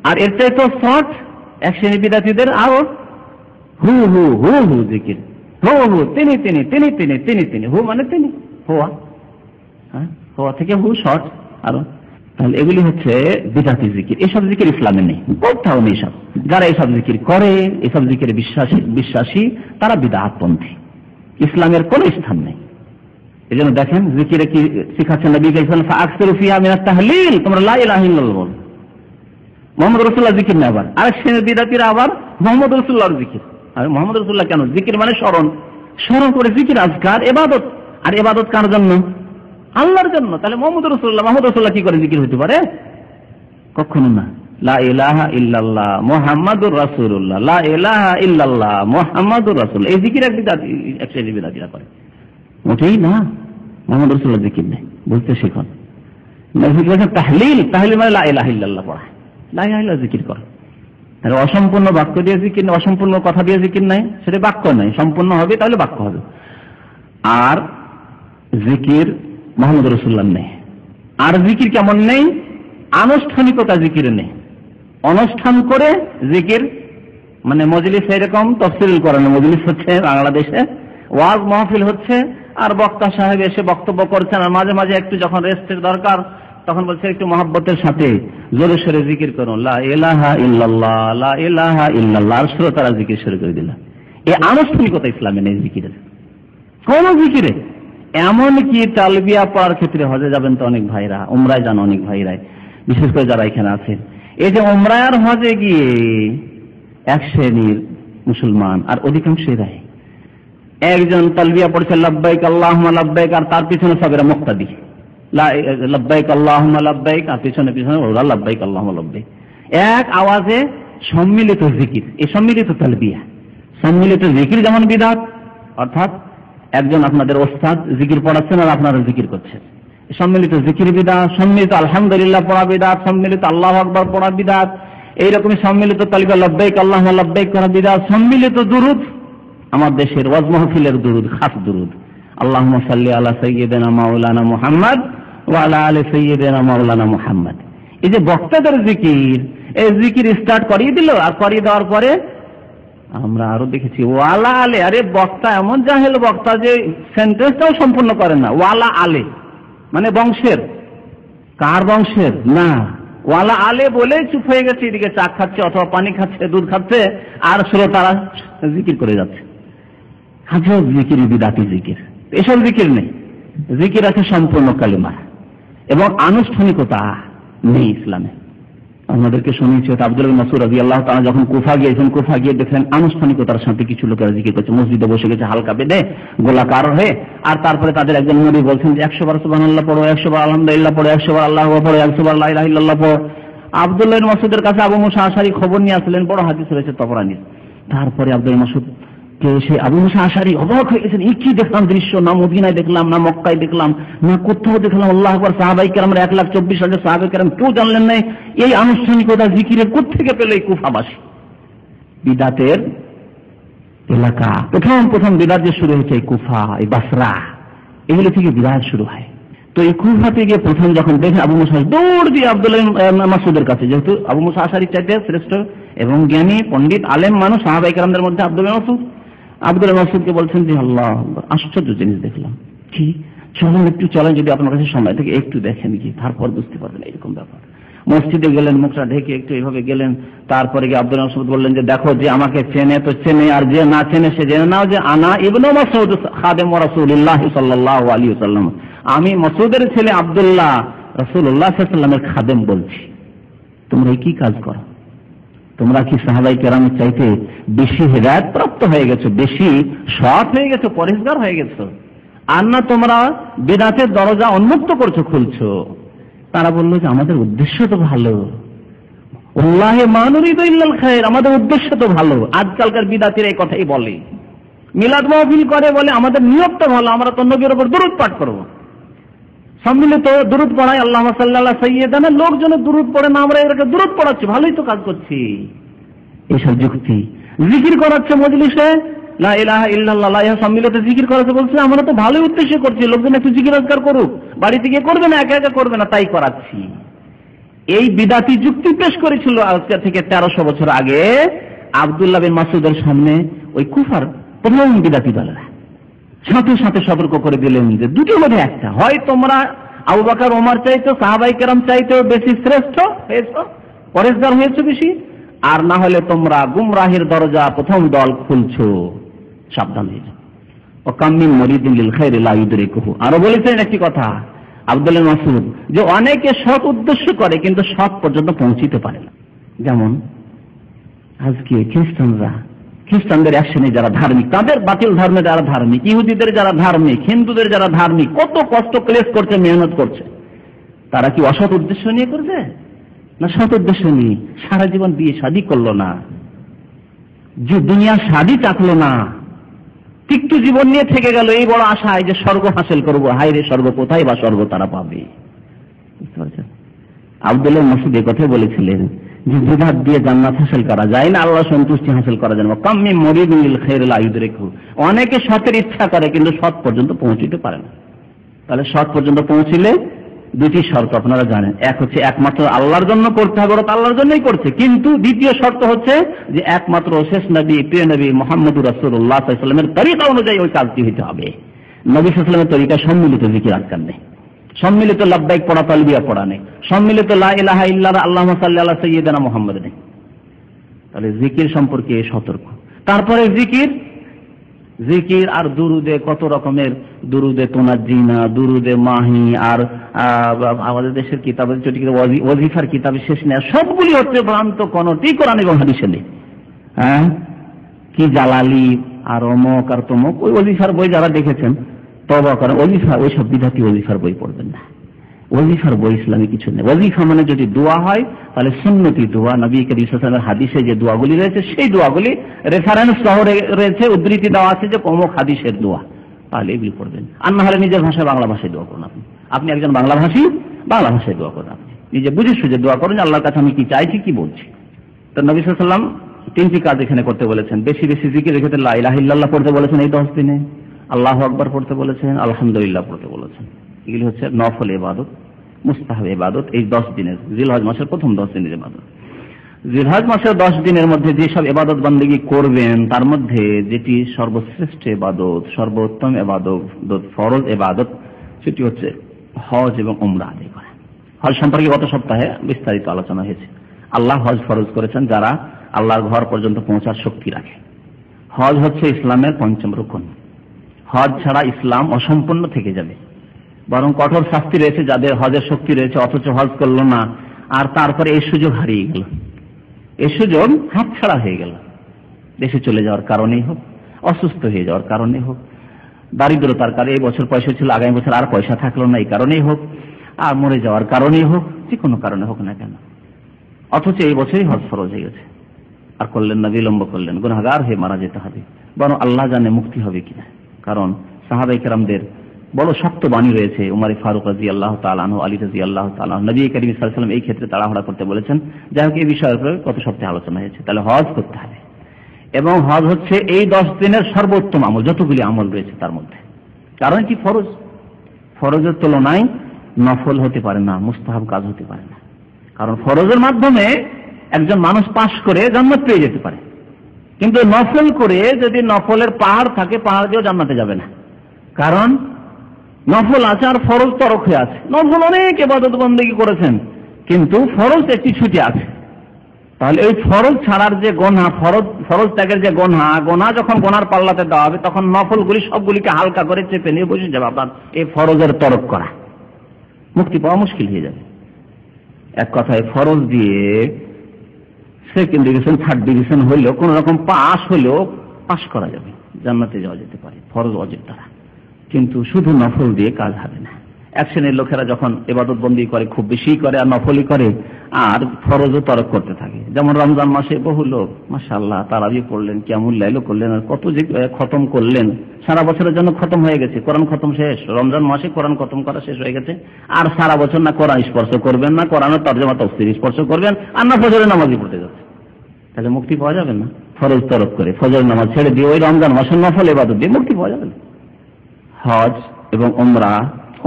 আর এর চাইতে শর্ট এক শ্রেণী বিদাতীদের আরো হু হু হু হু জিকির, হু হু, তিনি তিনি, তিনি তিনি, তিনি তিনি, হু মানে তিনি, হওয়া, হওয়া থেকে হু শর্ট আরো। তাহলে এগুলি হচ্ছে বিদাতি জিকির। এসব জিকির ইসলামে নেই, কোথাও নেই। সব যারা এসব জিকির করে, এসব জিকিরে বিশ্বাসী, তারা বিদআতপন্থী, ইসলামের কোন স্থান নেই। এই জন্য দেখেন জিকিরে কি শিখাচ্ছেন নবী সাল্লাল্লাহু আলাইহি ওয়াসাল্লাম, ফাআকসিরু ফিহা মিনাত তাহলিল, তোমরা লা ইলাহা ইল্লাল্লাহ বলো। মুহাম্মদ রাসূলুল্লাহ জিকির না, আবার আরেক শ্রেণীর বিদআতীরা আবার মুহাম্মদ রাসূলুল্লাহর জিকির। আর মুহাম্মদ রাসূলুল্লাহ কেন? জিকির মানে স্মরণ, স্মরণ করে জিকির আজকার, ইবাদত। আর ইবাদত কার জন্য? আল্লাহর জন্য। তাহলে মুহাম্মদ রাসূলুল্লাহ কি করে জিকির হতে পারে? কখনো না। লা ইলাহা ইল্লাল্লাহ মুহাম্মাদুর রাসূলুল্লাহ, লা ইলাহা ইল্লাল্লাহ মুহাম্মাদুর রাসূলুল্লাহ, এই জিকির এক শ্রেণীর বিদআতীরা করে। মোটেই না, মুহাম্মদ রাসূলুল্লাহ জিকির নেই, বুঝতে শিখুন। তাহলিল, তাহলিল মানে লা ইলাহা ইল্লাল্লাহ পড়া, লা ইলাহা ইল্লাল্লাহ জিকির করা। তাহলে অসম্পূর্ণ বাক্য দিয়ে জিকির, অসম্পূর্ণ কথা দিয়ে জিকির নাই, সেটা বাক্য নাই। সম্পূর্ণ হবে তাহলে বাক্য হবে। আর জিকির মুহাম্মদ রাসূলুল্লাহ নেই। আর জিকির কেমন নেই? আনুষ্ঠানিকতা জিকির নেই। অনুষ্ঠান করে জিকির, মানে মজলিস, এরকম তাফসীরুল কোরআন মজলিস হচ্ছে বাংলাদেশে, ওয়াজ মাহফিল হচ্ছে, আর বক্তা সাহেব এসে বক্তব্য করছেন, আর মাঝে মাঝে একটু যখন রেস্টের দরকার তখন বলছে একটু মহব্বতের সাথে জোরে সোরে জিকির করুন, লা ইলাহা ইল্লাল্লাহ, লা ইলাহা ইল্লাল্লাহ, আর শ্রোতারা জিকির শুরু করে দিল। এই আনুষ্ঠানিকতা ইসলামে নেই জিকিরের, কোন জিকিরে। এমনকি তালবিয়া পড়ার ক্ষেত্রে, হজে যাবেন তো অনেক ভাইরা, উমরায় যান অনেক ভাইরাই, বিশেষ করে যারা এখানে আছেন, এই যে উমরায় আর হজে গিয়ে এক শ্রেণীর মুসলমান, আর অধিকাংশই একজন তালবিয়া পড়ছে লাব্বাইক আল্লাহুম্মা লাব্বাইক, আর তার পিছনে সবেরা মুক্তাদি, লাব্বাইক আল্লাহুম্মা লাব্বাইক, আর পিছনে পিছনে ওরা লাব্বাইক আল্লাহুম্মা লাব্বাইক। এক আওয়াজে সম্মিলিত জিকির, এই সম্মিলিত তালবিয়া, সম্মিলিত জিকির যেমন বিদআত, অর্থাৎ একজন আপনাদের ওস্তাদ জিকির পড়াচ্ছেন আর আপনারা জিকির করছেন, সম্মিলিত জিকির বিদআত, সম্মিলিত আলহামদুলিল্লাহ পড়া বিদআত, সম্মিলিত আল্লাহু আকবার পড়া বিদআত, এইরকমই সম্মিলিত তালবিয়া লব্বাইক আল্লাহুম্মা লব্বাইক করা বিদআত, সম্মিলিত দুরুদ, আমার দেশের ওয়াজ মাহফিলের দুরুদ, খাস দুরুদ, আল্লাহুম্মা সাল্লি আলা সাইয়্যিদিনা মাওলানা মুহাম্মদ ওয়া আলা আলি সাইয়্যিদিনা মাওলানা মুহাম্মদ। এই যে বক্তাদের জিকির, এই জিকির স্টার্ট করিয়ে দিল, আর করিয়ে দেওয়ার পরে আমরা আরো দেখেছি ওয়ালা আলে, আরে বক্তা এমন জাহেল বক্তা যে সেন্টেন্সটাও সম্পূর্ণ করেন না। ওয়ালা আলে মানে বংশের, কার বংশের না, ওয়ালা আলে বলে চুপ হয়ে গেছে, এদিকে চা খাচ্ছে অথবা পানি খাচ্ছে, দুধ খাচ্ছে, আর শ্রোতারা জিকির করে যাচ্ছে। হাজার জিকির বিদাতি জিকির, এসব জিকির নেই। জিকির আছে সম্পূর্ণ কালিমা এবং আনুষ্ঠানিকতা নেই ইসলামে। আমাদেরকে শুনিয়েছে আব্দুল্লাহ বিন মাসউদ রাদিয়াল্লাহু তাআলা যখন কুফা গিয়েছেন, কুফা গিয়ে দেখেন আনুষ্ঠানিকতার সাথে কিছু লোকেরা জিকির করছে, মসজিদে বসে গেছে হালকা বেঁধে গোলাকার হয়ে, আর তারপরে তাদের একজন মুরিদ বলছেন যে 100 বার সুবহানাল্লাহ পড়ো, 100 বার আলহামদুলিল্লাহ পড়ো, 100 বার আল্লাহু আকবার পড়ো, 100 বার লা ইলাহা ইল্লাল্লাহ পড়ো। আব্দুল্লাহ বিন মাসউদের কাছে আবু মুসা আশারী খবর নিয়ে আসলেন, বড় হাদিস রয়েছে তবরানী। তারপরে আব্দুল্লাহ মাসউদ কে সে আবু মুসা আশারী অবাক হয়ে গেছেন, এই কি দেখলাম দৃশ্য, না মদিনায় দেখলাম, না মক্কায় দেখলাম, না কোথাও দেখলাম। আল্লাহু আকবার, সাহাবায়ে কেরামের 1,24,000 সাহাবায়ে কেরাম কেউ জানলেন না এই আনুষ্ঠানিকতা জিকিরের কোত্থেকে পেল এই কুফাবাসী। বিদাতের এলাকা, প্রথম বিদাত যে শুরু হয়েছে এই কুফা, এই বাসরা, এগুলো থেকে বিদাত শুরু হয়। তো এই কুফা থেকে প্রথম যখন দেখে আবু মুসা দৌড় দিয়ে আব্দুল্লাহ মাসউদের কাছে, যেহেতু আবু মুসা আশারী চাইতে শ্রেষ্ঠ এবং জ্ঞানী পণ্ডিত আলেম মানুষ সাহাবায়ে কেরামদের মধ্যে আব্দুল্লাহ মাসউদকে বলছেন যে আল্লাহ আশ্চর্য জিনিস দেখলাম, কি চলেন যদি আপনার কাছে সময় থেকে একটু দেখেন কি, তারপর বুঝতে পারবেন এরকম ব্যাপার। মসজিদে গেলেন, মুখটা ঢেকে একটু এইভাবে গেলেন, তারপরে গিয়ে আব্দুল্লাহ মাসউদ বললেন যে দেখো, যে আমাকে চেনে তো চেনে, আর যে না চেনে সে জেনে নাও যে আনা ইবনু মাসউদ খাদেম রাসূলুল্লাহ সাল্লাল্লাহু আলাইহি ওয়াসাল্লাম, আমি মাসউদের ছেলে আব্দুল্লাহ রাসূলুল্লাহ সাল্লাল্লাহু আলাইহি ওয়াসাল্লামের খাদেম বলছি। তোমরা কি কাজ করো? তোমরা কি সাহাবায়ে কেরামের চাইতে বেশি হেদায়েত প্রাপ্ত হয়ে গেছো, বেশি সৎ হয়ে গেছো, পরিষ্কার হয়ে গেছো, আর না তোমরা বিদআতের দরজা উন্মুক্ত করছো, খুলছো? তারা বললো যে আমাদের উদ্দেশ্য তো ভালো, ওয়াল্লাহি মা নুরিদু ইল্লাল খায়র, আমাদের উদ্দেশ্য তো ভালো। আজকালকার বিদআতিরা এই কথাই বলে, মিলাদ মাহফিল করে বলে আমাদের নিয়ত তো ভালো, আমরা তো নবীর উপর দুরূদ পাঠ করব, সম্মিলিত দুরূদ পড়াই, আল্লাহুম্মা সাল্লি আলা সাইয়্যিদিনা, লোকজনের দুরূদ পড়ে না, আমরা এটাকে দুরূদ পড়াচ্ছি, ভালোই তো কাজ করছি। এসব যুক্তি। জিকির করাচ্ছে মজলিসে লা ইলাহা ইল্লাল্লাহ, লা ইলাহা সম্মিলিত জিকির করাচ্ছে, বলছে আমরা তো ভালোই উদ্দেশ্য করছি, লোকজন একটু জিকির আজকার করুক, বাড়িতে গিয়ে করবে না, একা একা করবে না, তাই করাচ্ছি। এই বিদাতি যুক্তি পেশ করেছিল আজকে থেকে 1300 বছর আগে আব্দুল্লাহ বিন মাসউদের সামনে ওই কুফার প্রথম বিদাতি দলেরা। সাথে সাথে সতর্ক করে দিলেন যে দুটোর মধ্যে একটা, হয় তোমরা আবু বকর ওমর চাইতো, সাহাবায়ে কেরাম চাইতো বেশি শ্রেষ্ঠ হয়েছো, পরেশগার হয়েছো বেশি, আর না হলে তোমরা গুমরাহির দরজা প্রথম দল খুলছো, সাবধান হয়ে যাও। ও কামিন মুরিদিন লিল খায়রি লা ইউদরিকুহু। আরো বলেছেন একটি কথা আব্দুল্লাহ মাসউদ, যে অনেকে সৎ উদ্দেশ্য করে কিন্তু সৎ পর্যন্ত পৌঁছিতে পারে না। যেমন আজকে খ্রিস্টানদের অ্যাকশনে যারা ধার্মিক, তাদের বাতিল ধর্মে যারা ধার্মিক, ইহুদিদের যারা ধার্মিক, হিন্দুদের যারা ধার্মিক, কত কষ্ট ক্লেশ করছে, মেহনত করছে, তারা কি অসৎ উদ্দেশ্য নিয়ে করবে না সৎ উদ্দেশ্য নিয়ে? সারা জীবন বিয়ে শাদী করলো না, যে দুনিয়ার শাদী চাকলো না, তিক্ত জীবন নিয়ে থেকে গেল এই বড় আশায় যে স্বর্গ হাসিল করবো। হায় রে, স্বর্গ কোথায় বা স্বর্গ তারা পাবে? বুঝতে পারছেন? আব্দুল্লাহ মাসউদ এই কথা বলেছিলেন যে বিদআত দিয়ে জান্নাত হাসিল করা যায় না, আল্লাহ সন্তুষ্টি হাসিল করা যায় না। কাম্মি মুরিদিন লিল খায়রি লা ইউদরিকুহু, অনেকে সতের ইচ্ছা করে কিন্তু সৎ পর্যন্ত পৌঁছতে পারে না। তাহলে সৎ পর্যন্ত পৌঁছলে দুটি শর্ত আপনারা জানেন, এক হচ্ছে একমাত্র আল্লাহর জন্য করতে হবে, ওরা তো আল্লাহর জন্যই করছে, কিন্তু দ্বিতীয় শর্ত হচ্ছে যে একমাত্র শেষ নবী, প্রিয় নবী মুহাম্মদুর রাসূলুল্লাহ সাল্লাল্লাহু আলাইহি ওয়াসাল্লামের তরিকা অনুযায়ী ওই কাজটি হতে হবে। নবী সাল্লাল্লাহু আলাইহি ওয়াসাল্লামের তরিকা সম্মিলিত জিকির আজকার নেই, সম্মিলিত লাব্বাইক পড়া, তালবিয়া পড়া নেই, সম্মিলিত লা ইলাহা ইল্লাল্লাহ আল্লাহুম্মা সাল্লি আলা সাইয়্যিদিনা মুহাম্মদ নেই। তাহলে জিকির সম্পর্কে সতর্ক। তারপরে জিকির আর দুরুদে কত রকমের, দুরুদে তোনাজ্জিনা, দুরুদে মাহি, আর আমাদের দেশের কিতাবের ওয়াজিফার কিতাবে শেষ নেই, সবগুলি হচ্ছে ভ্রান্ত, কোনটি কোরআন এবং হাদিসে নেই। হ্যাঁ, কি জালালি আর অমক আর তমক, ওই ওয়াজিফার বই যারা দেখেছেন তওবা করেন, ওইসব বিদাতি ওয়াজিফার বই পড়বেন না। ওয়াজিফার বই ইসলামে কিছু নেই। ওয়াজিফা মানে যদি দোয়া হয় তাহলে সুন্নতি দোয়া, নবী করিম সাল্লাল্লাহু আলাইহি ওয়াসাল্লামের হাদিসে যে দোয়াগুলি রয়েছে সেই দোয়াগুলি রেফারেন্স সহ রয়েছে, উদ্ধৃতি দেওয়া আছে যে অমুক হাদিসের দোয়া, তাহলে এগুলি করবেন। আর না হলে নিজের ভাষায় বাংলা ভাষায় দোয়া করুন। আপনি একজন বাংলা ভাষী, বাংলা ভাষায় দোয়া করুন। আপনি নিজে বুঝে সুঝে দোয়া করুন, আল্লাহর কাছে আমি কি চাইছি, কি বলছি। তো নবী সাল্লাল্লাহু আলাইহি ওয়াসাল্লাম তিনটি কাজ এখানে করতে বলেছেন। বেশি বেশি জিকিরের ক্ষেত্রে লা ইলাহা ইল্লাল্লাহ পড়তে বলেছেন এই 10 দিনে, আল্লাহু আকবার পড়তে বলেছেন, আলহামদুলিল্লাহ পড়তে বলেছেন। এগুলি হচ্ছে নফল ইবাদত, মুস্তাহাব ইবাদত। এই 10 দিনের, জিলহজ মাসের প্রথম 10 দিনের ইবাদত। জিলহজ মাসের 10 দিনের মধ্যে যেসব ইবাদত বান্দেগী করবেন তার মধ্যে যেটি সর্বশ্রেষ্ঠ ইবাদত, সর্বোত্তম ইবাদত, ফরজ ইবাদত, সেটি হচ্ছে হজ এবং উমরা আদায় করা। হজ সম্পর্কে গত সপ্তাহে বিস্তারিত আলোচনা হয়েছে। আল্লাহ হজ ফরজ করেছেন যারা আল্লাহর ঘর পর্যন্ত পৌঁছার শক্তি রাখে। হজ হচ্ছে ইসলামের পঞ্চম রুকন। হজ ছাড়া ইসলাম অসম্পূর্ণ থেকে যাবে। বরং কঠোর শাস্তি রয়েছে যাদের হজের শক্তি রয়েছে অথচ হজ করলো না, আর তারপরে এই সুযোগ হারিয়ে গেল, এই সুযোগ হাতছাড়া হয়ে গেল। দেশে চলে যাওয়ার কারণেই হোক, অসুস্থ হয়ে যাওয়ার কারণে হোক, দারিদ্রতার কারণে, এই বছর পয়সা ছিল আগামী বছর আর পয়সা থাকলো না এই কারণেই হোক, আর মরে যাওয়ার কারণেই হোক, যে কোনো কারণে হোক না কেন, অথচ এই বছরই হজ ফরজ হয়ে গেছে, আর করলেন না, বিলম্ব করলেন, গুনাহগার হয়ে মারা যেতে হবে। বরং আল্লাহ জানে মুক্তি হবে কিনা। কারণ সাহাবায়ে কেরামদের বড় শক্ত বাণী রয়েছে। উমর ফারুক রাদিয়াল্লাহু তাআলা আনহু, আলী রাদিয়াল্লাহু তাআলা আনহু, নবী করিম সাল্লাল্লাহু আলাইহি ওয়াসাল্লাম এই ক্ষেত্রে তাড়াহুড়া করতে বলেছেন। যাই হোক, এই বিষয়ের উপরে গত সপ্তাহে আলোচনা হয়েছে। তাহলে হজ করতে হবে, এবং হজ হচ্ছে এই 10 দিনের সর্বোত্তম আমল, যতগুলি আমল রয়েছে তার মধ্যে। কারণ কি, ফরজ, ফরজের তুলনায় নফল হতে পারে না, মুস্তাহাব কাজ হতে পারে না। কারণ ফরজের মাধ্যমে একজন মানুষ পাশ করে জান্নাত পেয়ে যেতে পারে, কিন্তু নফল করে যদি নফলের পাহাড় থাকে, পাহাড় দিয়েও জান্নাতে যাবে না। কারণ নফল আছে আর ফরজ তরক হয়ে আছে। নফল অনেক ইবাদত বন্দেগী করেছেন, কিন্তু ফরজ একটি ছুটি আছে। তাহলে এই ফরজ ছাড়ার যে গোনা, ফরজ ত্যাগের যে গোনা যখন গোনার পাল্লাতে দেওয়া হবে, তখন নফলগুলি সবগুলিকে হালকা করে চেপে নিয়ে বসে যাবে আপনার এই ফরজের তরক করা। মুক্তি পাওয়া মুশকিল হয়ে যাবে। এক কথায় ফরজ দিয়ে সেকেন্ড ডিভিশন, থার্ড ডিভিশন হইলেও, কোন রকম পাস হলেও পাস করা যাবে, জান্নাতে যাওয়া যেতে পারে ফরজ ওয়াজিব দ্বারা। কিন্তু শুধু নফল দিয়ে কাজ হবে না। এক শ্রেণীর লোকেরা যখন ইবাদত বন্দী করে, খুব বেশি করে আর নফলই করে, আর ফরজও তরক করতে থাকে। যেমন রমজান মাসে বহু লোক মাশাআল্লাহ তারাবি পড়লেন, কিয়ামুল লাইল করলেন, আর কত যে খতম করলেন, সারা বছরের জন্য খতম হয়ে গেছে, কোরআন খতম শেষ, রমজান মাসে কোরআন খতম করা শেষ হয়ে গেছে। আর সারা বছর না কোরআন স্পর্শ করবেন, না কোরআনের তরজমা তাফসীর স্পর্শ করবেন, আর না ফজরের নামাজই পড়তে যাচ্ছে। তাহলে মুক্তি পাওয়া যাবে না। ফরজ তরক করে ফজরের নামাজ ছেড়ে দিয়ে ওই রমজান মাসের নফল ইবাদত দিয়ে মুক্তি পাওয়া যাবে না। হজ এবং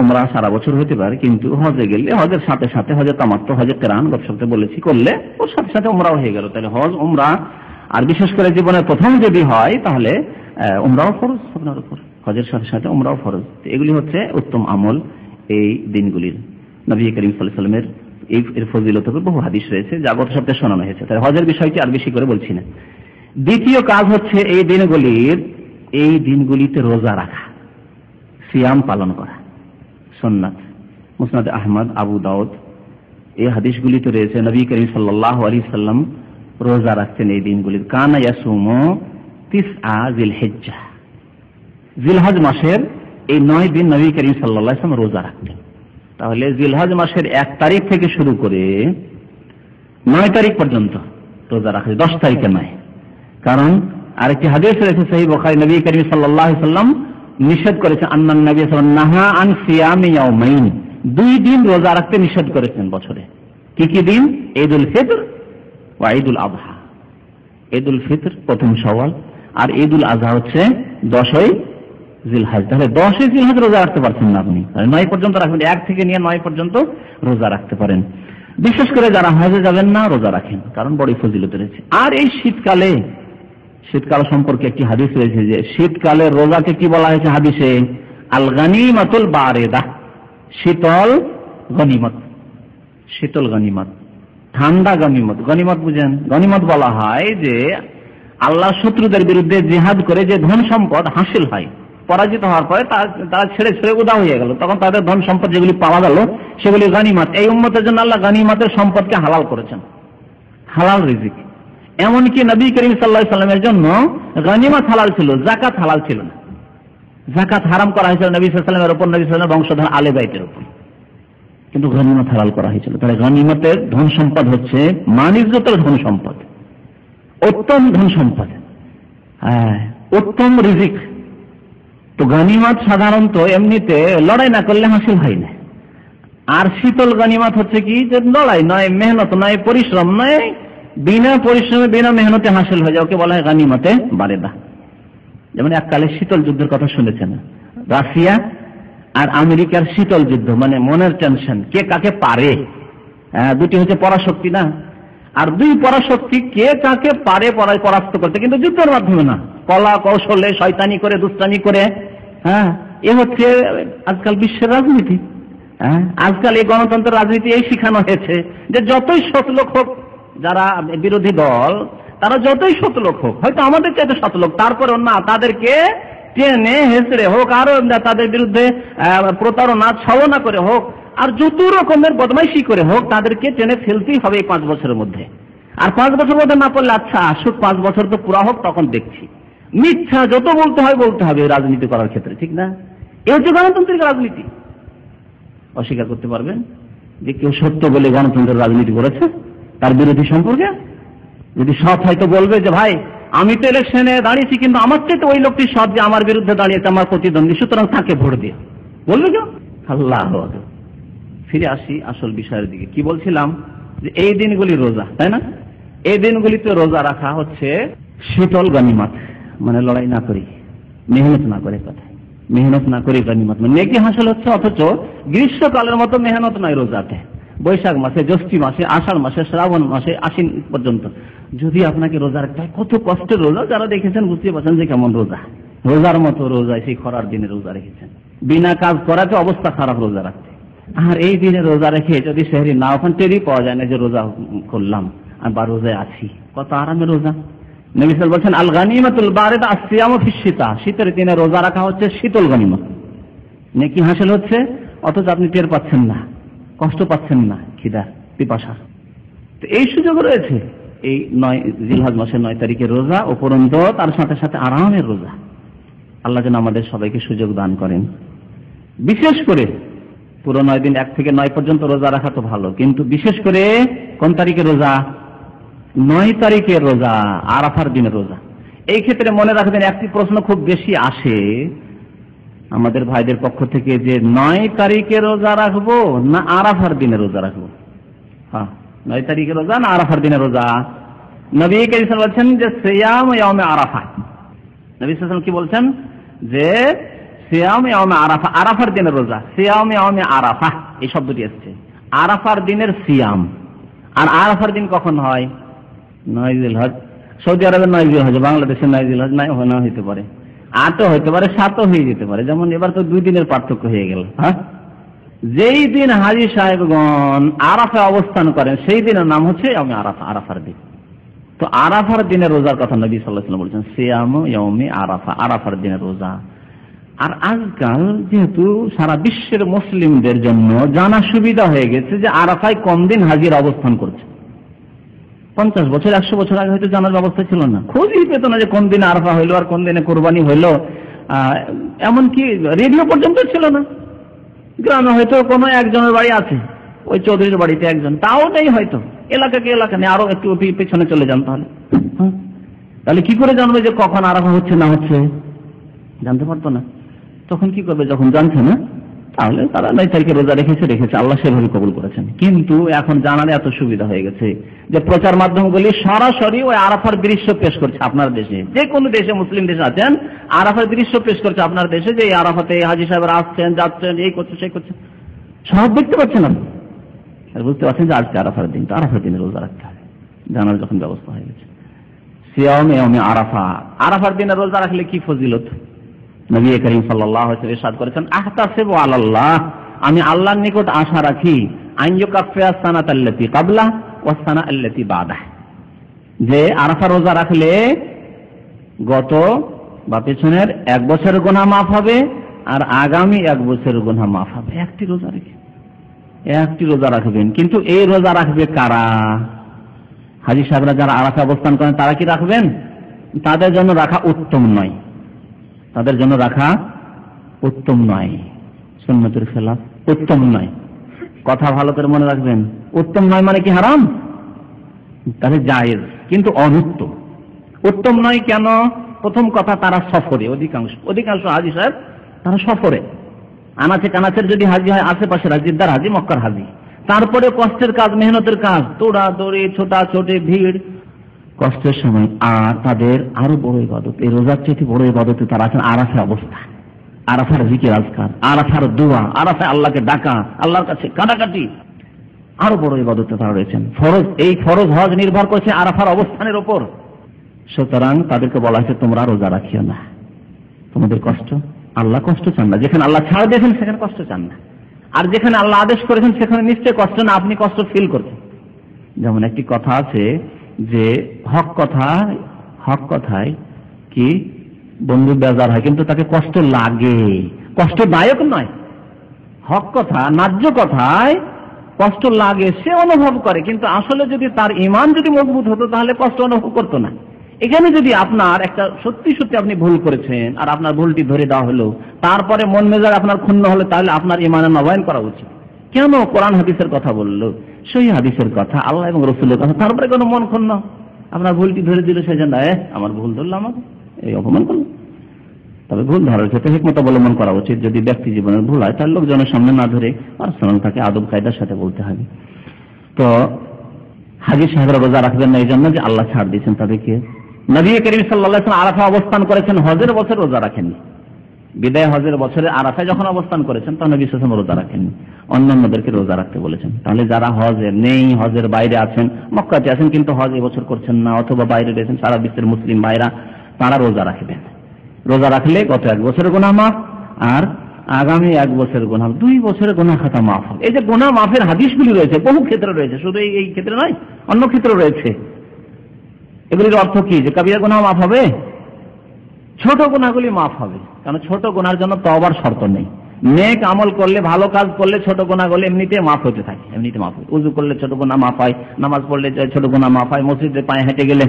উমরা সারা বছর হতে পারে, কিন্তু হজে গেলে হজের সাথে সাথে হজে তামাত্তু, হজে কেরান গত সপ্তাহে বলেছি, করলে ওর সাথে সাথে উমরাও হয়ে গেল। তাহলে হজ, উমরা, আর বিশেষ করে জীবনের প্রথম যদি হয় তাহলে উমরাও ফরজ আপনার উপর, হজের সাথে সাথে উমরাও ফরজ। এগুলি হচ্ছে উত্তম আমল এই দিনগুলির। নবী করিম সাল্লাল্লাহু আলাইহি ওয়াসাল্লামের এর ফজিলতের বহু হাদিস রয়েছে, যা গত সপ্তাহে শোনানো হয়েছে। তাহলে হজের বিষয়টি আর বেশি করে বলছি না। দ্বিতীয় কাজ হচ্ছে এই দিনগুলিতে রোজা রাখা, সিয়াম পালন করা, সুন্নাত। মুসনাদ আহমদ, আবু দাউদ, এই হাদিসগুলিতে রয়েছে নবী করিম সাল্লাল্লাহু আলাইহি ওয়াসাল্লাম রোজা রাখতেন এই দিনগুলির। কানা ইয়াসুমু তিসআ জিলহিজ্জা, জিলহজ মাসের এই 9 দিন নবী করিম সাল্লাল্লাহু আলাইহি ওয়াসাল্লাম রোজা রাখতেন। তাহলে জিলহজ মাসের 1 তারিখ থেকে শুরু করে 9 তারিখ পর্যন্ত রোজা রাখা, 10 তারিখে নয়। কারণ আরেকটি হাদিস রয়েছে সহিহ বুখারী, নবী করিম সাল্লাল্লাহু আলাইহি ওয়াসাল্লাম নিষেধ করেছেন, আন্নান নবী সাল্লাল্লাহু আলাইহি ওয়াসাল্লাম নাহা আন সিয়ামি ইয়াউমাইন, 2 দিন রোজা রাখতে নিষেধ করেছেন বছরে। কি কি দিন? ঈদুল ফিতর ওয়া ঈদুল আযহা। ঈদুল ফিতর প্রথম শাওয়াল, আর ঈদুল আযহা হচ্ছে 10ই জিলহজ। তাহলে 10ই জিলহজ রোজা রাখতে পারছেন না আপনি, 9 পর্যন্ত রাখবেন। 1 থেকে নিয়ে 9 পর্যন্ত রোজা রাখতে পারেন। বিশেষ করে যারা হজে যাবেন না, রোজা রাখেন, কারণ বড় ফজিলত রয়েছে। আর এই শীতকাল সম্পর্কে একটি হাদিস রয়েছে যে শীতকালের রোজাকে কি বলা হয়েছে হাদিসে? আল গানিমাতুল বারিদা, শীতল গনিমত। শীতল গনিমত, ঠান্ডা গনিমত। গনিমত বুঝেন? গনিমত বলা হয় যে আল্লাহ শত্রুদের বিরুদ্ধে জিহাদ করে যে ধন সম্পদ হাসিল হয়, পরাজিত হওয়ার পরে তারা ছেড়ে উদা হয়ে গেল, তখন তাদের ধন সম্পদ যেগুলি পাওয়া গেল সেগুলি গনিমত। এই উম্মতের জন্য আল্লাহ গনিমতের সম্পদকে হালাল করেছেন, হালাল রিজিক। এমনকি নবী করিম সাল্লাল্লাহু আলাইহি ওয়াসাল্লামের জন্য গনিমত হালাল ছিল, যাকাত হালাল ছিল না। যাকাত হারাম করা হয়েছিল নবী সাল্লাল্লাহু আলাইহি ওয়াসাল্লামের উপর, নবী সাল্লাল্লাহু আলাইহি ওয়াসাল্লামের বংশধর আলে বাইতের উপর। কিন্তু গনিমত হালাল করা হয়েছিল। তাহলে গনিমতের ধন সম্পদ হচ্ছে মান-ইজ্জতের ধন সম্পদ, উত্তম ধন সম্পদ, উত্তম রিজিক। তো গনিমত সাধারণত এমনিতে লড়াই না করলে হাসিল হয় না। আর শীতল গনিমত হচ্ছে কি, যে লড়াই নয়, মেহনত নয়, পরিশ্রম নয়, বিনা পরিশ্রমে বিনা মেহনতে হাসিল হয়ে যায়, ওকে বলা হয় গনিমতে বারেদা। যেমন এককালে শীতল যুদ্ধের কথা শুনেছেন, রাশিয়া আর আমেরিকার শীতল যুদ্ধ, মানে মনের টেনশন, কে কাকে পারে। দুটি হচ্ছে পরাশক্তি না, আর দুই পরাশক্তি কে কাকে পারে পরাস্ত করতে, কিন্তু যুদ্ধের মাধ্যমে না, কলা কৌশলে, শয়তানি করে, দুষ্টানি করে। এ হচ্ছে আজকাল বিশ্বের রাজনীতি। আজকাল এই গণতন্ত্রের রাজনীতি এই শিখানো হয়েছে যে যতই শতলোক হোক, যারা বিরোধী দল তারা যতই শতলোক হোক, হয়তো আমাদের চাইতে শতলোক, তারপরে না, তাদেরকে টেনে হেসড়ে হোক, আর তাদের বিরুদ্ধে প্রতারণা ছলনা করে হোক, আর যত রকমের বদমাইশি করে হোক, তাদেরকে টেনে ফেলতেই হবে এই 5 বছরের মধ্যে। আর 5 বছর মধ্যে না পড়লে আচ্ছা আসুক, 5 বছর তো পুরা হোক, তখন দেখছি। মিথ্যা যত বলতে হয় বলতে হবে রাজনীতি করার ক্ষেত্রে, ঠিক না? এই হচ্ছে গণতান্ত্রিক রাজনীতি। অস্বীকার করতে পারবেন যে কেউ সত্য বলে গণতন্ত্রের রাজনীতি করেছে? তার বিরোধী সম্পর্কে যদি সৎ হয়তো বলবে যে ভাই আমি তো ইলেকশনে দাঁড়িয়েছি, কিন্তু আমার চেয়ে তো ওই লোকটি সৎ যে আমার বিরুদ্ধে দাঁড়িয়েছে, আমার প্রতিদ্বন্দ্বী, সুতরাং তাকে ভোট দিয়ে, বলবে কেউ? আল্লাহ। ফিরে আসি আসল বিষয়ের দিকে। কি বলছিলাম, যে এই দিনগুলি রোজা, তাই না? এই দিনগুলিতে রোজা রাখা হচ্ছে শীতল গনিমত, মানে লড়াই না করি, মেহনত না করে, কথা মেহনত না করে গনিমত, মানে নেকি হাসিল হচ্ছে। অথচ গ্রীষ্মকালের মতো মেহনত নয় রোজাতে। বৈশাখ মাসে, জ্যৈষ্ঠ মাসে, আষাঢ় মাসে, শ্রাবণ মাসে, আশ্বিন পর্যন্ত যদি আপনাকে রোজা রাখতে হয়, কত কষ্টের রোজা, যারা দেখেছেন বুঝতে পারছেন যে কেমন রোজা। রোজার মতো রোজা সেই খরার দিনে রোজা রেখেছেন, বিনা কাজ করাতে অবস্থা খারাপ রোজা রাখতে। আর এই দিনে রোজা রেখে যদি সেহরি না ওখান টেরই পাওয়া যায় না যে রোজা করলাম আর বা রোজায় আছি, কত আরামে রোজা। নবী সাল্লাল্লাহু আলাইহি ওয়াসাল্লাম বলছেন আল গানিমাতুল বারিদা আসিয়ামু ফিশ-শিতা, শীতের দিনে রোজা রাখা হচ্ছে শীতল গনিমত, নেকি হাসিল হচ্ছে, অথচ আপনি টের পাচ্ছেন না, কষ্ট পাচ্ছেন না, খিদা পিপাসা। তো এই সুযোগ রয়েছে এই 9 জিলহজ মাসের 9 তারিখের রোজা, উপরন্ত তার সাথে সাথে আরামের রোজা। আল্লাহ যেন আমাদের সবাইকে সুযোগ দান করেন। বিশেষ করে পুরো 9 দিন 1 থেকে 9 পর্যন্ত রোজা রাখা তো ভালো, কিন্তু বিশেষ করে কোন তারিখের রোজা? 9 তারিখের রোজা, আরাফার দিনের রোজা। এই ক্ষেত্রে মনে রাখবেন, একটি প্রশ্ন খুব বেশি আসে আমাদের ভাইদের পক্ষ থেকে, যে 9 তারিখে রোজা রাখবো না আরাফার দিনে রোজা রাখবো? 9 তারিখে রোজা না আরাফার দিনে রোজা? নবী কারীম সাল্লাল্লাহু আলাইহি ওয়াসাল্লাম বলছেন যে সিয়াম ইয়াউমে আরাফা। নবী সাল্লাল্লাহু আলাইহি ওয়াসাল্লাম কি বলছেন? যে সিয়াম ইয়াউমে আরাফা, আরাফার দিনের রোজা। সিয়াম ইয়াউমে আরাফা এই শব্দটি এসেছে, আরাফার দিনের সিয়াম। আর আরাফার দিন কখন হয়? 9 জিলহজ। সৌদি আরবের 9 জিলহজ, বাংলাদেশের 9 জিলহজ নাই, না হইতে পারে, 8ও হইতে পারে, 7ও হয়ে যেতে পারে। যেমন এবার তো 2 দিনের পার্থক্য হয়ে গেল। যেই দিন হাজী সাহেবগণ আরাফায় অবস্থান করেন সেই দিনের নাম হচ্ছে ইয়াউমে আরাফা, আরাফার দিন। তো আরাফার দিনের রোজার কথা নবী সাল্লাল্লাহু আলাইহি ওয়াসাল্লাম বলেছেন সিয়াম ইয়াউমে আরাফা, আরাফার দিনের রোজা। আর আজকাল যেহেতু সারা বিশ্বের মুসলিমদের জন্য জানা সুবিধা হয়ে গেছে যে আরাফায় কোন দিন হাজির অবস্থান করছে। 50 বছর 100 বছর আগে হয়তো জানার ব্যবস্থা ছিল না, খোঁজই পেত না যে কোন দিনে আরাফা হইলো আর কোন দিনে কোরবানি হইলো। এমনকি রেডিও পর্যন্ত ছিল না। গ্রামে হয়তো কোনো একজনের বাড়ি আছে, ওই চৌধুরীর বাড়িতে একজন, তাও নেই, হয়তো এলাকাকে এলাকা নেই, আরো একটু পেছনে চলে যান। তাহলে কি করে জানবে যে কখন আরাফা হচ্ছে না হচ্ছে? জানতে পারতো না। তখন কি করবে? যখন জানছে না, তাহলে তারা 9 তারিখে রোজা রেখেছে, আল্লাহ সেভাবে কবুল করেছেন। কিন্তু এখন জানার এত সুবিধা হয়ে গেছে যে প্রচার মাধ্যমগুলি সরাসরি ওই আরাফার দৃশ্য পেশ করছে আপনার দেশে, যে কোনো দেশে মুসলিম দেশে আছেন, আরাফার দৃশ্য পেশ করছে আপনার দেশে, যে এই আরাফাতে হাজী সাহেবরা আসছেন, যাচ্ছেন, এই করছে সেই করছে, সব দেখতে পাচ্ছেন আপনি। আর বুঝতে পারছেন যে আজকে আরাফার দিন, তো আরাফার দিনে রোজা রাখতে হবে, জানার যখন ব্যবস্থা হয়ে গেছে। সিয়াম ইয়াউমে আরাফা, আরাফার দিনে রোজা রাখলে কি ফজিলত? নবী করিম সাল্লাল্লাহু আলাইহি ওয়াসাল্লাম ইরশাদ করেছেন আহতাসিবু আলাল্লাহ, আমি আল্লাহর নিকট আশা রাখি, আন ইউকাফিরা সানাতাল্লাতী ক্বাবলা ওয়াস সানাতাল্লাতী বাদাহ, যে আরাফা রোজা রাখলে গত বা পেছনের 1 বছরের গুনাহ মাফ হবে, আর আগামী 1 বছরের গুনাহ মাফ হবে। একটি রোজা রাখবেন। কিন্তু এই রোজা রাখবে কারা? হাজী সাহেবরা যারা আরাফা অবস্থান করেন তারা কি রাখবেন? তাদের জন্য রাখা উত্তম নয়, তাদের জন্য রাখা উত্তম নয়, সুন্নতের খেলাফ, উত্তম নয়। কথা ভালো করে মনে রাখবেন, উত্তম নয় মানে কি হারাম? তাহলে জায়েজ, কিন্তু অনুত্তম। উত্তম নয় কেন? প্রথম কথা, তারা সফরে, অধিকাংশ হাজী সাহেব তারা সফরে, আনাচে কানাচের যদি হাজি হয়, আশেপাশের হাজিদার হাজি, মক্কার হাজি, তারপরে কষ্টের কাজ, মেহনতের কাজ, দৌড়াদৌড়ি, ছোটাছুটি, ভিড়, কষ্টের সময়। আর তাদের আরো বড় ইবাদত, এই রোজার চেয়ে বড় ইবাদতে তারা আছেন আরাফার অবস্থা, আরাফার জিকির আজকার, আরাফার দোয়া, আরাফায় আল্লাহকে ডাকা, আল্লাহর কাছে কাটাকাটি, আরো বড় ইবাদতে তারা রয়েছেন। ফরজ, এই ফরজ হজ নির্ভর করছে আরাফার অবস্থানের উপর। সুতরাং তাদেরকে বলা হয়েছে তোমরা রোজা রাখিও না, তোমাদের কষ্ট, আল্লাহ কষ্ট চান না। যেখানে আল্লাহ ছাড় দিয়েছেন সেখানে কষ্ট চান না, আর যেখানে আল্লাহ আদেশ করেছেন সেখানে নিশ্চয় কষ্ট না, আপনি কষ্ট ফিল করছেন। যেমন একটি কথা আছে যে হক কথায় কি বন্ধু বেজার হয়, কিন্তু তাকে কষ্ট লাগে, কষ্টদায়ক নয়। হক কথা, ন্যায্য কথায় কষ্ট লাগে, সে অনুভব করে, কিন্তু আসলে যদি তার ঈমান যদি মজবুত হতো তাহলে কষ্ট অনুভব করতো না। এখানে যদি আপনার একটা সত্যি আপনি ভুল করেছেন আর আপনার ভুলটি ধরে দেওয়া হলো, তারপরে মন মেজাজ আপনার ক্ষুণ্ণ হলো, তাহলে আপনার ঈমানের নবায়ন করা উচিত। কেন? কোরআন হাদিসের কথা বললো, সেই হাদিসের কথা, আল্লাহ এবং রাসূলের কথা, তারপরে কোনো মন ক্ষুণ্ণ, আপনার ভুলটি ধরে দিল, সেই জন্য আমার ভুল ধরলো, আমাকে এই অপমান করলো। তবে ভুল ধরার ক্ষেত্রে হিকমত অবলম্বন করা উচিত। যদি ব্যক্তি জীবনের ভুল হয় তাহলে লোকজনের সামনে না ধরে পার্সোনাল তাকে আদব কায়দার সাথে বলতে হবে। তো হাজী সাহেবরা রোজা রাখবেন না এই জন্য যে আল্লাহ ছাড় দিয়েছেন তাদেরকে। নবী করিম সাল্লাল্লাহু আলাইহি ওয়াসাল্লাম আরাফা অবস্থান করেছেন, হজের বছর রোজা রাখেননি। বিদায় হজের বছরে আরাফায় যখন অবস্থান করেছেন তখন নবী সাল্লাল্লাহু আলাইহি ওয়াসাল্লাম রোজা রাখেননি, অন্যান্যদেরকে রোজা রাখতে বলেছেন। তাহলে যারা হজে নেই, হজের বাইরে আছেন, মক্কাতে আছেন কিন্তু হজ এবছর করছেন না, অথবা বাইরে রয়েছেন, সারা বিশ্বের মুসলিম ভাইরা, তারা রোজা রাখবেন। রোজা রাখলে গত 1 বছরের গুনাহ মাফ, আর আগামী 1 বছরের গুনাহ, 2 বছরের গুনাহ খাতা মাফ হবে। এই যে গুনাহ মাফের হাদিসগুলি রয়েছে, বহু ক্ষেত্রে রয়েছে, শুধু এই ক্ষেত্রে নয়, অন্য ক্ষেত্রে রয়েছে। এগুলির অর্থ কি? যে কবিরা গুনাহ মাফ হবে, ছোট গুনাহগুলি মাফ হবে। কারণ ছোট গুনাহের জন্য তওবার শর্ত নেই। নেক আমল করলে, ভালো কাজ করলে ছোট গুনাহগুলি এমনিতে মাফ হতে থাকে, এমনিতে মাফ হয়। উযু করলে ছোট গুনাহ মাফ হয়, নামাজ পড়লে ছোট গুনাহ মাফ হয়, মসজিদে পায়ে হেঁটে গেলে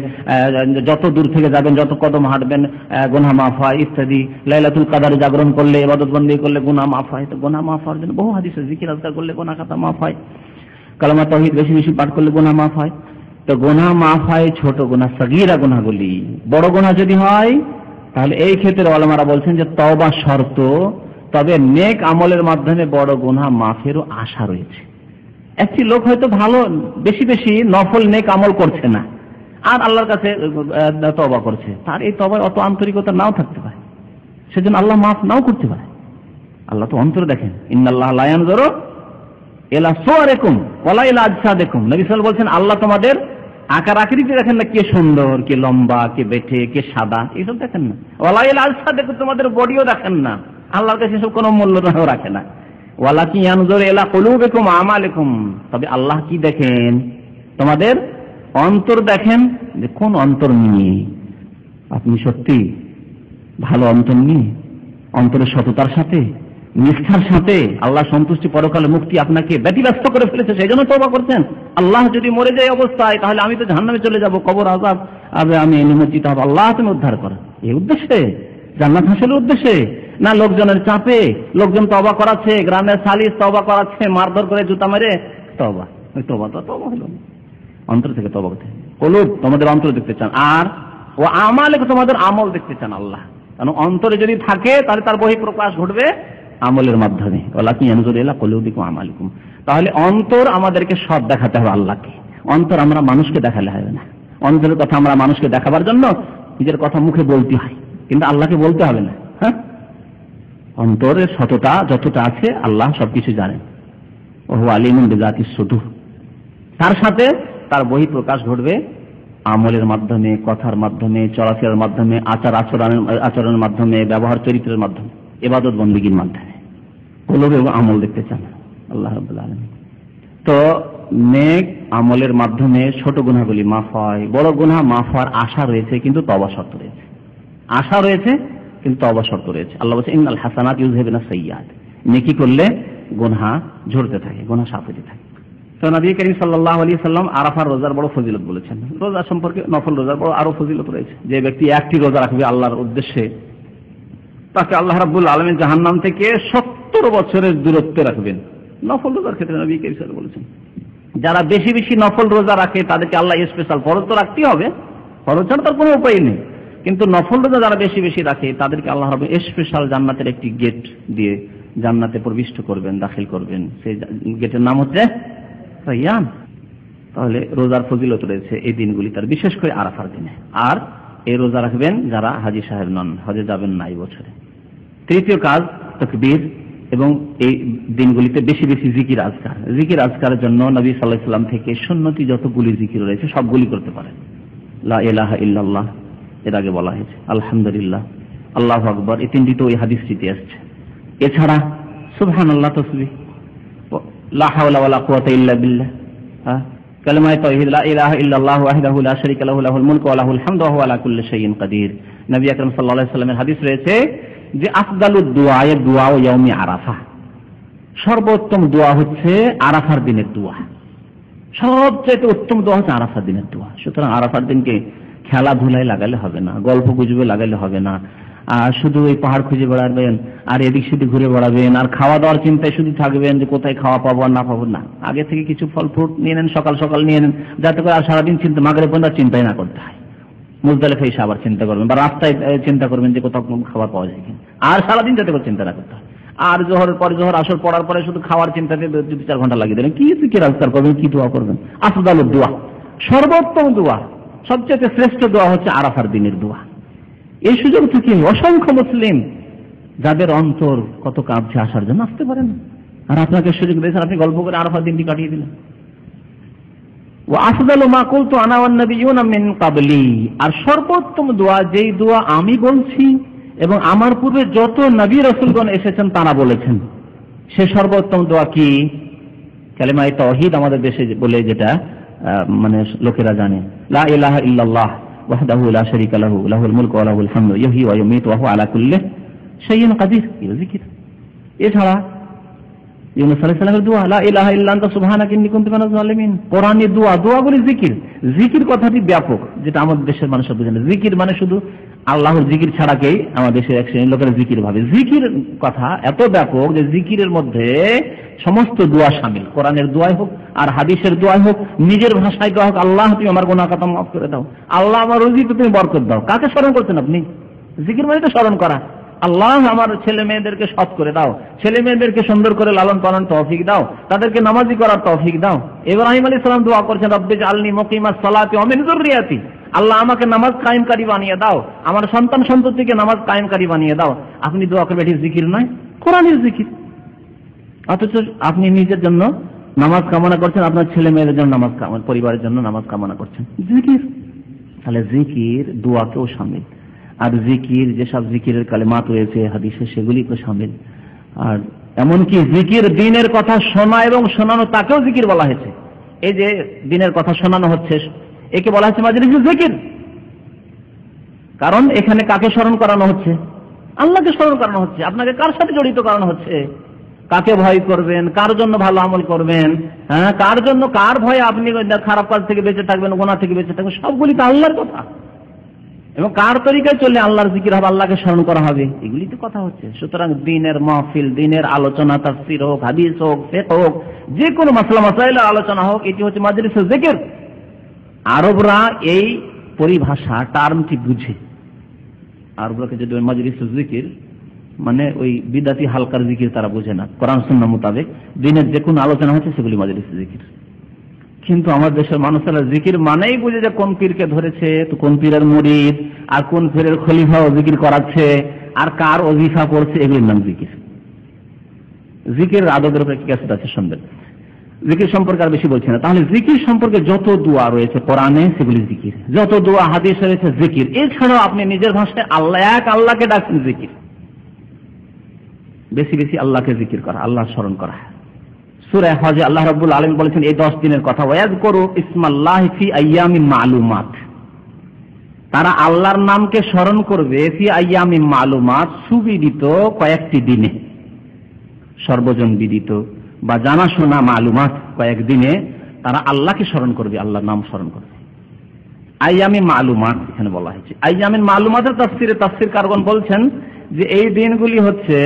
যত দূর থেকে যাবেন, যত কদম হাঁটবেন গুনাহ মাফ হয় ইত্যাদি। লাইলাতুল কদরে জাগরণ করলে, ইবাদত বন্দেগী করলে গুনাহ মাফ হয়। তো গুনাহ মাফ হওয়ার জন্য বহু হাদিস আছে। জিকির আজকার করলে গুনাহ খাতা মাফ হয়, কালেমা তাওহীদ বেশি বেশি পাঠ করলে গুনাহ মাফ হয়। তো গুনাহ মাফ হয় ছোট গুনাহ, সগীরা গুনাহগুলি। বড় গুনাহ যদি হয় তাহলে এই ক্ষেত্রে ওলামারা বলছেন যে তওবা শর্ত, তবে নেক আমলের মাধ্যমে বড় গুনাহ মাফেরও আশা রয়েছে। একটি লোক হয়তো ভালো বেশি বেশি নফল নেক আমল করছে না, আর আল্লাহর কাছে তওবা করছে, তার এই তওবায় অত আন্তরিকতা নাও থাকতে পারে, সেজন্য আল্লাহ মাফ নাও করতে পারে। আল্লাহ তো অন্তর দেখেন। ইন্নাল্লাহ লা ইয়ানজুরু ইলা সুওয়ারিকুম ওয়ালা ইলা আজসাদিকুম। নবী সাল্লাল্লাহু আলাইহি ওয়াসাল্লাম বলেন আল্লাহ তোমাদের আকার আকৃতি দেখেন না, কে সুন্দর, কে লম্বা, কে বেঁটে, কে সাদা, এইসব দেখেন না। ওয়ালা ইলা আজসাদিকুম, তোমাদের বডিও দেখেন না। আল্লাহর কাছে এসব কোনো মূল্য রাখে না। ওয়ালাকিন ইয়ানজুরু ইলা কুলুবিকুম ওয়া আমালিকুম, তবে আল্লাহ কি দেখেন? তোমাদের অন্তর দেখেন, যে কোন অন্তর নিয়ে আপনি সত্যি ভালো অন্তর নিয়ে, অন্তরের সততার সাথে, নিষ্ঠার সাথে আল্লাহ সন্তুষ্টি, পরকালে মুক্তি আপনাকে ব্যতিব্যস্ত করে ফেলেছে, সেই জন্য তওবা করছেন। আল্লাহ যদি মরে যায় অবস্থায়, তাহলে আমি তো জাহান্নামে চলে যাব, কবর আযাব আমি নিমজ্জিত হব, আল্লাহ তুমি উদ্ধার করো, এই উদ্দেশ্যে, জান্নাত হাসিলের উদ্দেশ্যে না লোকজনের চাপে। লোকজন তওবা করাচ্ছে, গ্রামের সালিস তওবা করাচ্ছে, মারধর করে জুতা মেরে তওবা, ওই তওবা তো তওবা হলো না। অন্তর থেকে তওবা করতে, কলুব তোমাদের অন্তর দেখতে চান, আর ও আমালে তোমাদের আমল দেখতে চান আল্লাহ। কারণ অন্তরে যদি থাকে তাহলে তার বহিঃপ্রকাশ ঘটবে আমলের মাধ্যমে। ওয়ালাকিন ইয়ানজুরু ইলা কুলুবিকুম ওয়া আমালিকুম। তাহলে অন্তর আমাদেরকে সৎ দেখাতে হবে আল্লাহকে। অন্তর আমরা মানুষকে দেখালে হবে না। অন্তরের কথা আমরা মানুষকে দেখাবার জন্য নিজের কথা মুখে বলতে হয়, কিন্তু আল্লাহকে বলতে হবে না। হ্যাঁ, অন্তরের সততা যতটা আছে আল্লাহ সবকিছু জানেন। ওহু আলিমুন বিযাতিস সুদূর। তার সাথে তার বহিঃপ্রকাশ ঘটবে আমলের মাধ্যমে, কথার মাধ্যমে, চলাফেরার মাধ্যমে, আচরণের মাধ্যমে, ব্যবহার চরিত্রের মাধ্যমে, ইবাদত বন্দেগীর মাধ্যমে। কলবে আমল দেখতে চান আল্লাহ রাব্বুল আলামিন। তো নেক আমলের মাধ্যমে ছোট গুনাহগুলি মাফ হয়, বড় গুনাহ মাফ হওয়ার আশা রয়েছে, কিন্তু তওবা শর্ত রয়েছে। আশা রয়েছে কিন্তু তওবা শর্ত রয়েছে। আল্লাহ বলেছেন ইন্নাল হাসানাত ইউযহিবুনাস সাইয়্যাত, নেকি করলে গুনাহ ঝরতে থাকে, গুনাহ সাফ হতে থাকে। তো নবী করিম সাল্লাল্লাহু আলাইহি সাল্লাম আরাফার রোজার বড় ফজিলত বলেছেন। রোজা সম্পর্কে, নফল রোজার বড় আরো ফজিলত রয়েছে। যে ব্যক্তি একটি রোজা রাখবে আল্লাহর উদ্দেশ্যে, তাকে আল্লাহ রাব্বুল আলামিন জাহান্নাম থেকে 70 বছরের দূরত্বে রাখবেন। নফল রোজার ক্ষেত্রে নবী করিম সাল্লাল্লাহু আলাইহি ওয়াসাল্লাম বলেছেন যারা বেশি বেশি নফল রোজা রাখে তাদেরকে আল্লাহ স্পেশাল, ফরজ তো রাখতেই হবে, ফরজ ছাড়া তার কোনো উপায় নেই, কিন্তু নফল রোজা যারা বেশি বেশি রাখে তাদেরকে আল্লাহ রাব্বুল স্পেশাল জান্নাতের একটি গেট দিয়ে জান্নাতে প্রবিষ্ট করবেন, দাখিল করবেন। সেই গেটের নাম হচ্ছে রায়্যান। তাহলে রোজার ফজিলত রয়েছে এই দিনগুলি, তার বিশেষ করে আরাফার দিনে। আর এই রোজা রাখবেন যারা হাজী সাহেব নন, হজে যাবেন না এই বছরে। তৃতীয় কাজ তাকবীর, এবং এই দিনগুলিতে বেশি বেশি জিকির আজকার। জিকির আজকারের জন্য নবী সাল্লাল্লাহু আলাইহি ওয়াসাল্লাম থেকে সুন্নতি যতগুলি জিকির রয়েছে সবগুলি করতে পারেন। লা ইলাহা ইল্লাল্লাহ এর আগে বলা হয়েছে, আলহামদুলিল্লাহ, আল্লাহু আকবার, এই তিনটি তো ওই হাদিসটিতে আসছে। এছাড়া সুবহানাল্লাহ তাসবিহ, লা হাওলা ওয়ালা কুওয়াতা ইল্লা বিল্লাহ, কালিমায়ে তাওহীদ, লা ইলাহা ইল্লাল্লাহু ওয়াহদাহু লা শারীকা লাহু লাহুল মুলকু ওয়া লাহুল হামদু ওয়া হুয়া আলা কুল্লি শাইইন কাদির। নবী আকরাম সাল্লাল্লাহু আলাইহি ওয়াসাল্লামের হাদিস রয়েছে যে আফদালুদ দুআ দুআ ইয়াউমি আরাফা, সর্বোত্তম দোয়া হচ্ছে আরাফার দিনের দোয়া। সবচেয়ে উত্তম দোয়া হচ্ছে আরাফার দিনের দোয়া। সুতরাং আরাফার দিনকে খেলাধুলায় লাগালে হবে না, গল্প গুজবে লাগালে হবে না, আর শুধু ওই পাহাড় খুঁজে বেড়াবেন আর এদিক সেদিক ঘুরে বেড়াবেন আর খাওয়া দাওয়ার চিন্তায় শুধু থাকবেন যে কোথায় খাওয়া পাবো আর না পাবো না। আগে থেকে কিছু ফল ফ্রুট নিয়ে নেন, সকাল সকাল নিয়ে নেন, যাতে করে আর সারাদিন চিন্তা, মাগরিব পর্যন্ত চিন্তাই না করতে হয়। মুজদালিফা এসে আবার চিন্তা করবেন, বা রাস্তায় চিন্তা করবেন যে কোথাও খাবার পাওয়া যায় কিনা, আর সারাদিন যাতে করে চিন্তা না করতে হয়। আর জোহরের পরে, জোহর আসর পড়ার পরে শুধু খাওয়ার চিন্তাতে 2-4 ঘন্টা লাগিয়ে দেবেন। কি জিকির আজকার করবেন, কি দোয়া করবেন? আফদালুদ দোয়া, সর্বোত্তম দোয়া, সবচেয়ে শ্রেষ্ঠ দোয়া হচ্ছে আরাফার দিনের দোয়া। এই সুযোগ থেকে অসংখ্য মুসলিম যাদের অন্তর কত কাঁপছে আসার জন্য আসতে পারেন, আর আপনাকে সুযোগ দিয়েছেন, আপনি গল্প করে আরাফার দিনটি কাটিয়ে দিলেন। ওয়া আফদালু মা কুলতু আনা ওয়ান নাবিয়্যুনা মিন ক্বাবলি, আর সর্বোত্তম দোয়া যেই দোয়া আমি বলছি এবং আমার পূর্বে যত নবী রাসূলগণ এসেছেন তারা বলেছেন, সে সর্বোত্তম দোয়া কি? কালিমায়ে তাওহীদ আমাদের দেশে বলে, যেটা মানে লোকেরা জানে, লা ইলাহা ইল্লাল্লাহ ওয়াহদাহু লা শারীকা লাহু লাহুল মুলকু ওয়া লাহুল হামদু ইউহয়ী ওয়া ইউমীতু ওয়া হুয়া আলা কুল্লি শাইইন কাদির, এই জিকির। এছাড়া ইউনূস আলাইহিস সালামের দোয়া, লা ইলাহা ইল্লা আনতা সুবহানাকা ইন্নী কুনতু মিনাজ জালিমিন। কোরআনের দোয়া, দোয়াগুলি জিকির। জিকির কথাটি ব্যাপক, যেটা আমাদের দেশের মানুষ বুঝে না। জিকির মানে শুধু আল্লাহর জিকির ছাড়াকেই আমাদের দেশের এক শ্রেণীর লোকেরা জিকির ভাবে। জিকির কথা এত ব্যাপক যে জিকিরের মধ্যে সমস্ত দোয়া শামিল। কোরআনের দোয়াই হোক আর হাদিসের দোয়াই হোক, নিজের ভাষায় দোয়া হোক, আল্লাহ তুমি আমার গুনাহ খাতা মাফ করে দাও, আল্লাহ আমার রুজিতে তুমি বরকত দাও। কাকে স্মরণ করছেন আপনি? জিকির মানে তো স্মরণ করা। আল্লাহ আমার ছেলে মেয়েদেরকে সৎ করে দাও, ছেলে মেয়েদেরকে সুন্দর করে লালন পালন তৌফিক দাও, তাদেরকে নামাজি করার তৌফিক দাও। ইব্রাহিম আলাইহিস সালাম দোয়া করছেন, রব্বি জাআলনি মুকিমাস সালাতি ওয়া মিন যুররিয়াতি, আল্লাহ আমাকে নামাজ কায়েমকারী বানিয়ে দাও, আমার সন্তান সন্ততিকে নামাজ কায়েমকারী বানিয়ে দাও। আপনি দোয়া করবেন, এটি জিকির নয়? কোরআনের জিকির। অথচ আপনি নিজের জন্য নামাজ কামনা করছেন, আপনার ছেলে মেয়েদের জন্য নামাজ, পরিবারের জন্য নামাজ কামনা করছেন। জিকির। তাহলে জিকির দোয়াকেও শামিল। আর জিকির, যেসব জিকিরের কালেমাত রয়েছে হাদিসে, সেগুলি তো শামিল। আর এমনকি জিকির, দিনের কথা শোনা এবং শোনানো, তাকেও জিকির বলা হয়েছে। এই যে দিনের কথা শোনানো হচ্ছে, একে বলা হচ্ছে মাজলিসে জিকির। কারণ এখানে কাকে স্মরণ করানো হচ্ছে? আল্লাহকে স্মরণ করানো হচ্ছে। আপনাকে কার সাথে জড়িত করানো হচ্ছে? কাকে ভয় করবেন, কার জন্য ভালো আমল করবেন, হ্যাঁ, কার জন্য, কার ভয়ে আপনি খারাপ কাজ থেকে বেঁচে থাকবেন, গুনাহ থেকে বেঁচে থাকবেন, সবগুলি তো আল্লাহর কথা। এবং কার তরিকায় চললে আল্লাহর জিকির হবে, আল্লাহকে স্মরণ করা হবে, এগুলি তো কথা হচ্ছে। সুতরাং দিনের মাহফিল, দিনের আলোচনা, তাফসীর হোক, হাদিস হোক, ফিকহ হোক, যে কোনো মাসলা মাসাইলের আলোচনা হোক, এটি হচ্ছে মাজলিসে জিকির। আরবরা এই পরিভাষা, টার্মটি বুঝে। আরবরাকে যদি মাজলিসে জিকির মানে ওই বিদাতি হালকার জিকির তারা বুঝে না। কোরআন সুন্নাহ মোতাবেক দিনের যে কোনো আলোচনা হচ্ছে সেগুলি মাজলিসে জিকির। কিন্তু আমার দেশের মানুষেরা জিকির মানেই বুঝে যে কোন পীরকে ধরেছে, তো কোন পীরের মুরিদ, আর কোন পীরের খলিফাও জিকির করাচ্ছে, আর কার ওজিফা পড়ছে, এগুলির নাম জিকির। জিকির আদবের উপরে কি ক্যাসেট আছে, শুনবেন। জিকির সম্পর্কে আর বেশি বলছি না। তাহলে জিকির সম্পর্কে যত দোয়া রয়েছে কোরআনে, সেগুলি জিকির। যত দোয়া হাদিসে রয়েছে, জিকির। এছাড়াও আপনি নিজের ভাষায় আল্লাহ, এক আল্লাহকে ডাকছেন, জিকির। বেশি বেশি আল্লাহকে জিকির করা, আল্লাহ স্মরণ করা। সূরা হজে আল্লাহ রাব্বুল আলামিন বলেছেন এই 10 দিনের কথা, ওয়াযকুরু ইসমাল্লাহি ফি আইয়ামিন মালুমাত। তারা আল্লাহর নামকে স্মরণ করবে ফি আইয়ামিন মালুমাত, সুবিদিত কয়েকটি দিনে, সর্বজন বিদিত বা জানাশোনা মালুমাত কয়েক দিনে তারা আল্লাহকে স্মরণ করবে, আল্লাহর নাম স্মরণ করবে। আইয়ামিন মালুমাত এখানে বলা হয়েছে। আইয়ামিন মালুমাতের তাফসীরে তাফসীরকারগণ বলছেন যে এই দিনগুলি হচ্ছে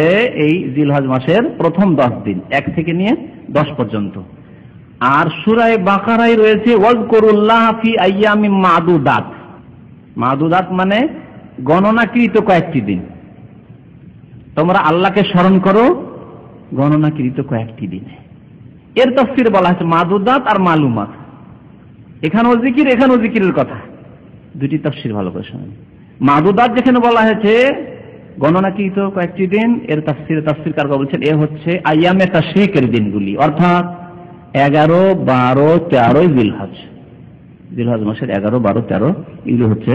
এই জিলহজ মাসের প্রথম 10 দিন, 1 থেকে নিয়ে 10 পর্যন্ত। আর সূরা বাকারায় রয়েছে ওয়াজকুরুল্লাহ ফি আইয়ামিম মাদুদাত। মাদুদাত মানে গণনাকৃত কয়েকটি দিন, তোমরা আল্লাহকে স্মরণ করো গণনাকৃত কয়েকটি দিনে। এর তাফসীর বলা হয়েছে মাদুদাত আর মালুমাত। এখানেও জিকির, এখানেও জিকিরের কথা, দুটি তাফসীর ভালো করে শুনুন। মাদুদাত যেখানে বলা হয়েছে গণনাকৃত কয়েকটি দিন, এর তাফসীরকার বলছেন এ হচ্ছে আইয়ামে তাশরিকের দিনগুলি, অর্থাৎ 11, 12, 13 জিলহজ। জিলহজ মাসের 11, 12, 13 এগুলো হচ্ছে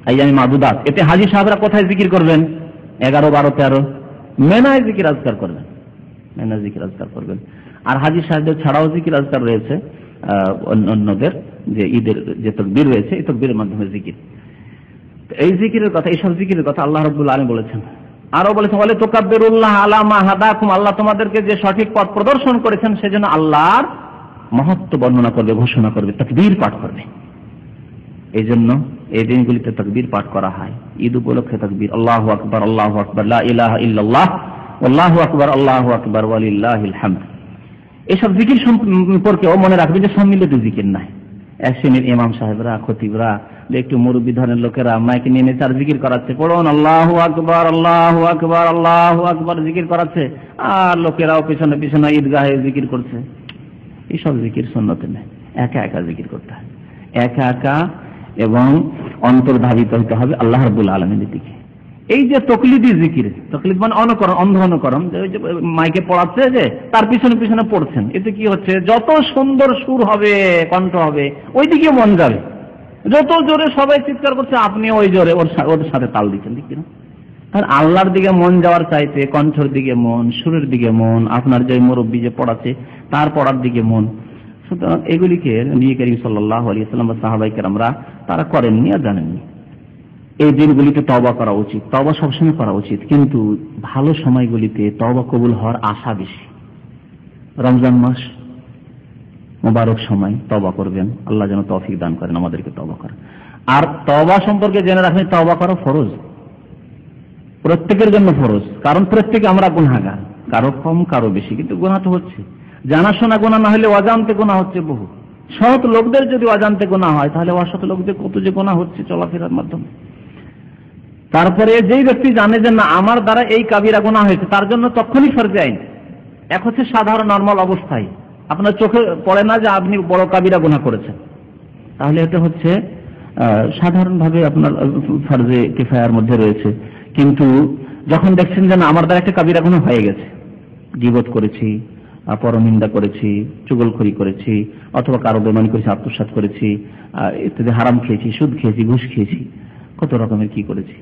আইয়ামে মাদুদাত। এতে হাজী সাহেবরা কোথায় জিকির করবেন? 11, 12, 13 মেনায় জিকির আজকার করবেন, মেনা জিকির আজকার করবেন। আর হাজী সাহেবদের ছাড়াও জিকির আজকার রয়েছে অন্যদের, যে ঈদের যে তাকবীর রয়েছে এই তাকবীরের মাধ্যমে জিকির। এই জিকিরের কথা, এইসব জিকিরের কথা আল্লাহ রাব্বুল আলামিন বলেছেন। আরো বলেছেন ওয়ালা তুকাব্বিরুল্লাহ আলা মা হাদাকুম, আল্লাহ তোমাদেরকে যে সঠিক পথ প্রদর্শন করেছেন সেজন্য আল্লাহর মহত্ব বর্ণনা করবে, ঘোষণা করবে, তাকবীর পাঠ করবে। এই জন্য এই দিনগুলিতে তাকবীর পাঠ করা হয়। ঈদ উপলক্ষে তাকবীর, আল্লাহু আকবার, আল্লাহু আকবার, লা ইলাহা ইল্লাল্লাহ, আল্লাহু আকবার, আল্লাহু আকবার, ওয়ালিল্লাহিল হামদ। এইসব জিকির সম্পর্কেও মনে রাখবেন যে সম্মিলিত জিকির নাই। এক শ্রেণীর ইমাম সাহেবরা, খতিবরা, একটু মুরব্বী ধরনের লোকেরা মাইকে নিয়ে চার জিকির করাচ্ছে, পড়ুন আল্লাহু আকবার, আল্লাহু আকবার, আল্লাহু আকবার জিকির করাচ্ছে, আর লোকেরাও পিছনে পিছনে ঈদগাহে জিকির করছে। এইসব জিকির সুন্নতে নেই, একা একা জিকির করতে হয়, একা একা, এবং অন্তর্ধাবিত হতে হবে আল্লাহ রাব্বুল আলামিনের দিকে। এই যে তকলিদি জিকির, তকলিদ মানে অনুকরণ, অন্ধ অনুকরণ, যে মাইকে পড়াচ্ছে যে তার পিছনে পিছনে পড়ছেন, এতে কি হচ্ছে যত সুন্দর সুর হবে, কণ্ঠ হবে, ওই দিকে মন যাবে। যত জোরে সবাই চিৎকার করছে আপনি ওই জোরে ওদের সাথে তাল দিচ্ছেন, ঠিক কিনা? আর আল্লাহর দিকে মন যাওয়ার চাইতে কণ্ঠের দিকে মন, সুরের দিকে মন, আপনার যে মুরব্বী যে পড়াচ্ছে তার পড়ার দিকে মন। সুতরাং এগুলিকে নবী করিম সাল্লাল্লাহু আলাইহি ওয়াসাল্লাম বা সাহাবায়ে কেরামরা তারা করেননি আর জানেননি। এই দিনগুলিতে তওবা করা উচিত, তওবা সবসময় করা উচিত, কিন্তু ভালো সময়গুলিতে তওবা কবুল হওয়ার আশা বেশি। রমজান মাস মোবারক সময়, তওবা করবেন, আল্লাহ যেন তৌফিক দান করেন আমাদেরকে তওবা করার। আর তওবা সম্পর্কে জেনে রাখবেন তওবা করা ফরজ, প্রত্যেকের জন্য ফরজ, কারণ প্রত্যেকে আমরা গুনাহগার, কারো কম কারো বেশি, কিন্তু গুনাহ তো হচ্ছে। জানাশোনা গুনাহ না হলে অজান্তে গুনাহ হচ্ছে বহু। সৎ লোকদের যদি অজান্তে গুনাহ হয় তাহলে অসৎ লোকদের কত যে গুনাহ হচ্ছে চলাফেরার মাধ্যমে। তারপরে যেই ব্যক্তি জানে যে না আমার দ্বারা এই কাবিরা গুনাহ হয়েছে, তার জন্য তখনই ফরজে আইন। এক হচ্ছে সাধারণ নরমাল অবস্থায় আপনার চোখে পড়ে না যে আপনি বড় কাবিরা গুনাহ করেছেন, তাহলে এটা হচ্ছে সাধারণভাবে আপনার ফরজে কিফায়ার মধ্যে রয়েছে। কিন্তু যখন দেখছেন যে না আমার দ্বারা একটা কাবিরা গুনাহ হয়ে গেছে, গীবত করেছি, পরনিন্দা করেছি, চুগলখড়ি করেছি, অথবা কারো বেমানি করেছি, আত্মসাৎ করেছি, ইত্যাদি, হারাম খেয়েছি, সুদ খেয়েছি, ঘুষ খেয়েছি, কত রকমের কি করেছি,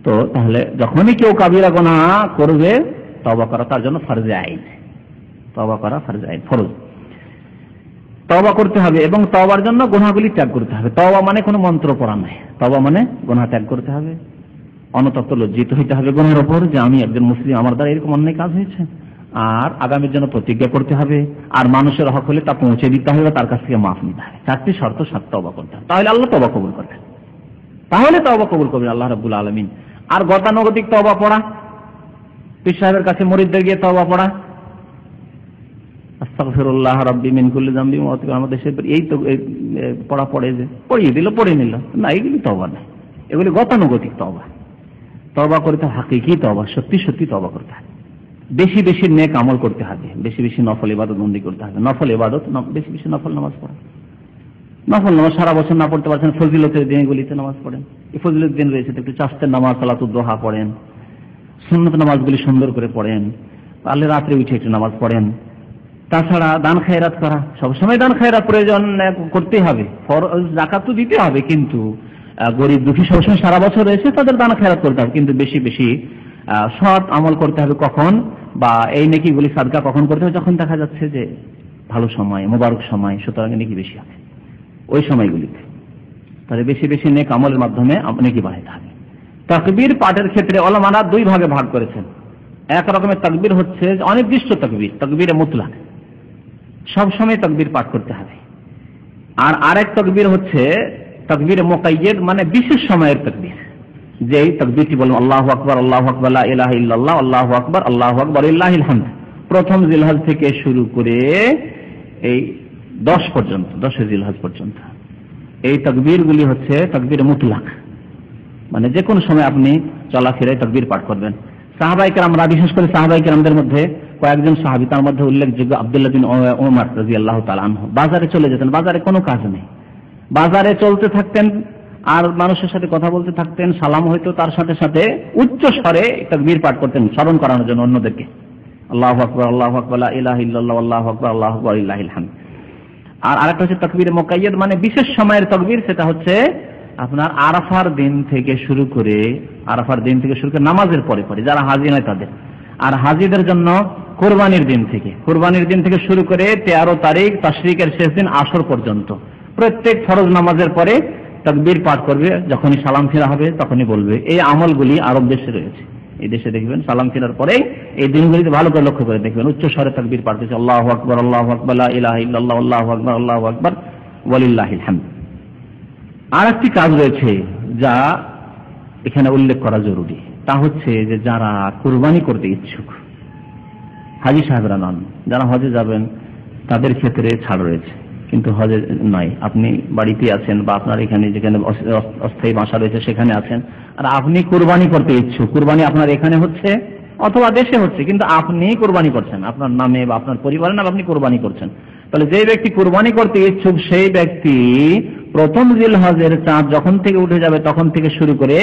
তো তাহলে যখনই কেউ কাবিরা গুনাহ করবে তওবা করা তার জন্য ফরজে আইন, তওবা করা ফরজে আইন, ফরজ। তওবা করতে হবে এবং তওবার জন্য গুনাহগুলি ত্যাগ করতে হবে। তওবা মানে কোনো মন্ত্র পড়া নয়, তওবা মানে গুনাহ ত্যাগ করতে হবে, অনুতপ্ত লজ্জিত হইতে হবে গুনাহের উপর যে আমি একজন মুসলিম, আমার দ্বারা এরকম অন্যায় কাজ হয়েছে, আর আগামীর জন্য প্রতিজ্ঞা করতে হবে, আর মানুষের হক হলে তা পৌঁছে দিতে হবে, তার কাছ থেকে মাফ নিতে হবে। চারটি শর্ত সাথে তওবা করতে হবে, তাহলে আল্লাহ তওবা কবুল করবেন, তাহলে তওবা কবুল করবেন আল্লাহ রাব্বুল আলামিন। আর গতানুগতিক তওবা পড়া, পীর সাহেবের কাছে মুরিদদের গিয়ে তওবা পড়া, আস্তাগফিরুল্লাহ রাব্বি মিন কুল্লি যামবি ওয়া আতুবু, আমাদের দেশে এই তো পড়া পড়ে যে পড়িয়ে দিল, পড়ে নিল, না এগুলি তওবা না, এগুলি গতানুগতিক তওবা। তওবা করতে হাকিকি তওবা, সত্যি সত্যি তওবা করতে হবে, বেশি বেশি নেক আমল করতে হবে, বেশি বেশি নফল ইবাদত বন্দি করতে হবে, নফল ইবাদত, বেশি বেশি নফল নামাজ পড়া, নফল নামাজ সারা বছর না পড়তে পারছেন ফজিলতের দিনগুলিতে নামাজ পড়েন, এই ফজিলতের দিন রয়েছে একটু চাস্তের নামাজ, সালাতুদ দোহা পড়েন, সুন্নত নামাজগুলি সুন্দর করে পড়েন, পারলে রাত্রে উঠে একটু নামাজ পড়েন। তাছাড়া দান খায়রাত করা, সবসময় দান খায়রাত প্রয়োজন করতেই হবে, যাকাত তো দিতে হবে, কিন্তু গরিব দুঃখী সবসময় সারা বছর রয়েছে তাদের দান খায়রাত করতে হবে, কিন্তু বেশি বেশি সৎ আমল করতে হবে। কখন বা এই নেকিগুলি সাদকা কখন করতে হবে? যখন দেখা যাচ্ছে যে ভালো সময়, মোবারক সময়, সুতরাং নেকি বেশি হবে ওই সময়গুলিতে, তাহলে বেশি বেশি নেক আমলের মাধ্যমে নেকি বাড়াতে হবে। তাকবীর পাঠের ক্ষেত্রে ওলামারা দুই ভাগে ভাগ করেছেন। এক রকমের তাকবীর হচ্ছে অনির্দিষ্ট তাকবীর, তাকবীরে মুতলাক, সব সময় তাকবীর পাঠ করতে হবে। আর আরেক তাকবীর হচ্ছে তাকবীরে মুকাইয়্যদ, মানে বিশেষ সময়ের তাকবীর, যে এই তাকবীরটি বলবেন আল্লাহু আকবার আল্লাহু আকবার লা ইলাহা ইল্লাল্লাহ আল্লাহু আকবার লিল্লাহিল হামদ, প্রথম জিলহজ থেকে শুরু করে এই 10 পর্যন্ত, 10 জিলহজ পর্যন্ত এই তাকবীরগুলি হচ্ছে তাকবীর মুতলাক, মানে যে কোনো সময় আপনি চলাফেরায় তাকবীর পাঠ করবেন। সাহাবায়ে কেরামরা, বিশেষ করে সাহাবায়ে কেরামদের মধ্যে কয়েকজন সাহাবী, তার মধ্যে উল্লেখযোগ্য আব্দুল্লাহ বিন ওমর রাদিয়াল্লাহু তাআলা আনহু, বাজারে চলে যেতেন, বাজারে কোনো কাজ নেই, বাজারে চলতে থাকতেন আর মানুষের সাথে কথা বলতে থাকতেন, সালাম হয়তো তার সাথে সাথে উচ্চ স্বরে তাকবীর পাঠ করতেন স্মরণ করানোর জন্য অন্যদেরকে, আল্লাহু আকবার লা ইলাহা ইল্লাল্লাহ আল্লাহু আকবার লিল্লাহিল হামদ। আর আরেকটা হচ্ছে তাকবীর মুকাইয়াদ, মানে বিশেষ সময়ের তাকবীর, সেটা হচ্ছে আপনার আরাফার দিন থেকে শুরু করে নামাজের পরে পরে যারা হাজী নয় তাদের, আর হাজীদের জন্য কুরবানির দিন থেকে শুরু করে 13 তারিখ তাশরিকের শেষ দিন আসর পর্যন্ত প্রত্যেক ফরজ নামাজের পরে তাকবীর পাঠ করবে, যখনই সালাম ফেরা হবে তখনই বলবে। এই আমলগুলি আরব দেশে রয়েছে, এই দেশে দেখবেন সালাম ফেরার পরে এই দিনগুলিতে ভালো করে লক্ষ্য করে দেখবেন উচ্চ স্বরে তাকবীর পাঠ করছে, আল্লাহু আকবার লা ইলাহা ইল্লাল্লাহ আল্লাহু আকবার ওয়ালিল্লাহিল হামদ। আর একটি কাজ রয়েছে যা এখানে উল্লেখ করা জরুরি, তা হচ্ছে যে যারা কুরবানি করতে ইচ্ছুক, হাজী সাহেবরা নন, যারা হজে যাবেন তাদের ক্ষেত্রে ছাড় রয়েছে, কিন্তু হজে নয়, আপনি বাড়িতে আছেন বা আপনার এখানে যেখানে অস্থায়ী বাসা রয়েছে সেখানে আছেন, আর আপনি কুরবানি করতে ইচ্ছুক, কুরবানি আপনার এখানে হচ্ছে অথবা দেশে হচ্ছে, কিন্তু আপনি কুরবানি করছেন আপনার নামে বা আপনার পরিবারের নামে আপনি কুরবানি করছেন, তাহলে যে ব্যক্তি কুরবানি করতে ইচ্ছুক সেই ব্যক্তি প্রথম জিলহজের চাঁদ যখন থেকে উঠে যাবে তখন থেকে শুরু করে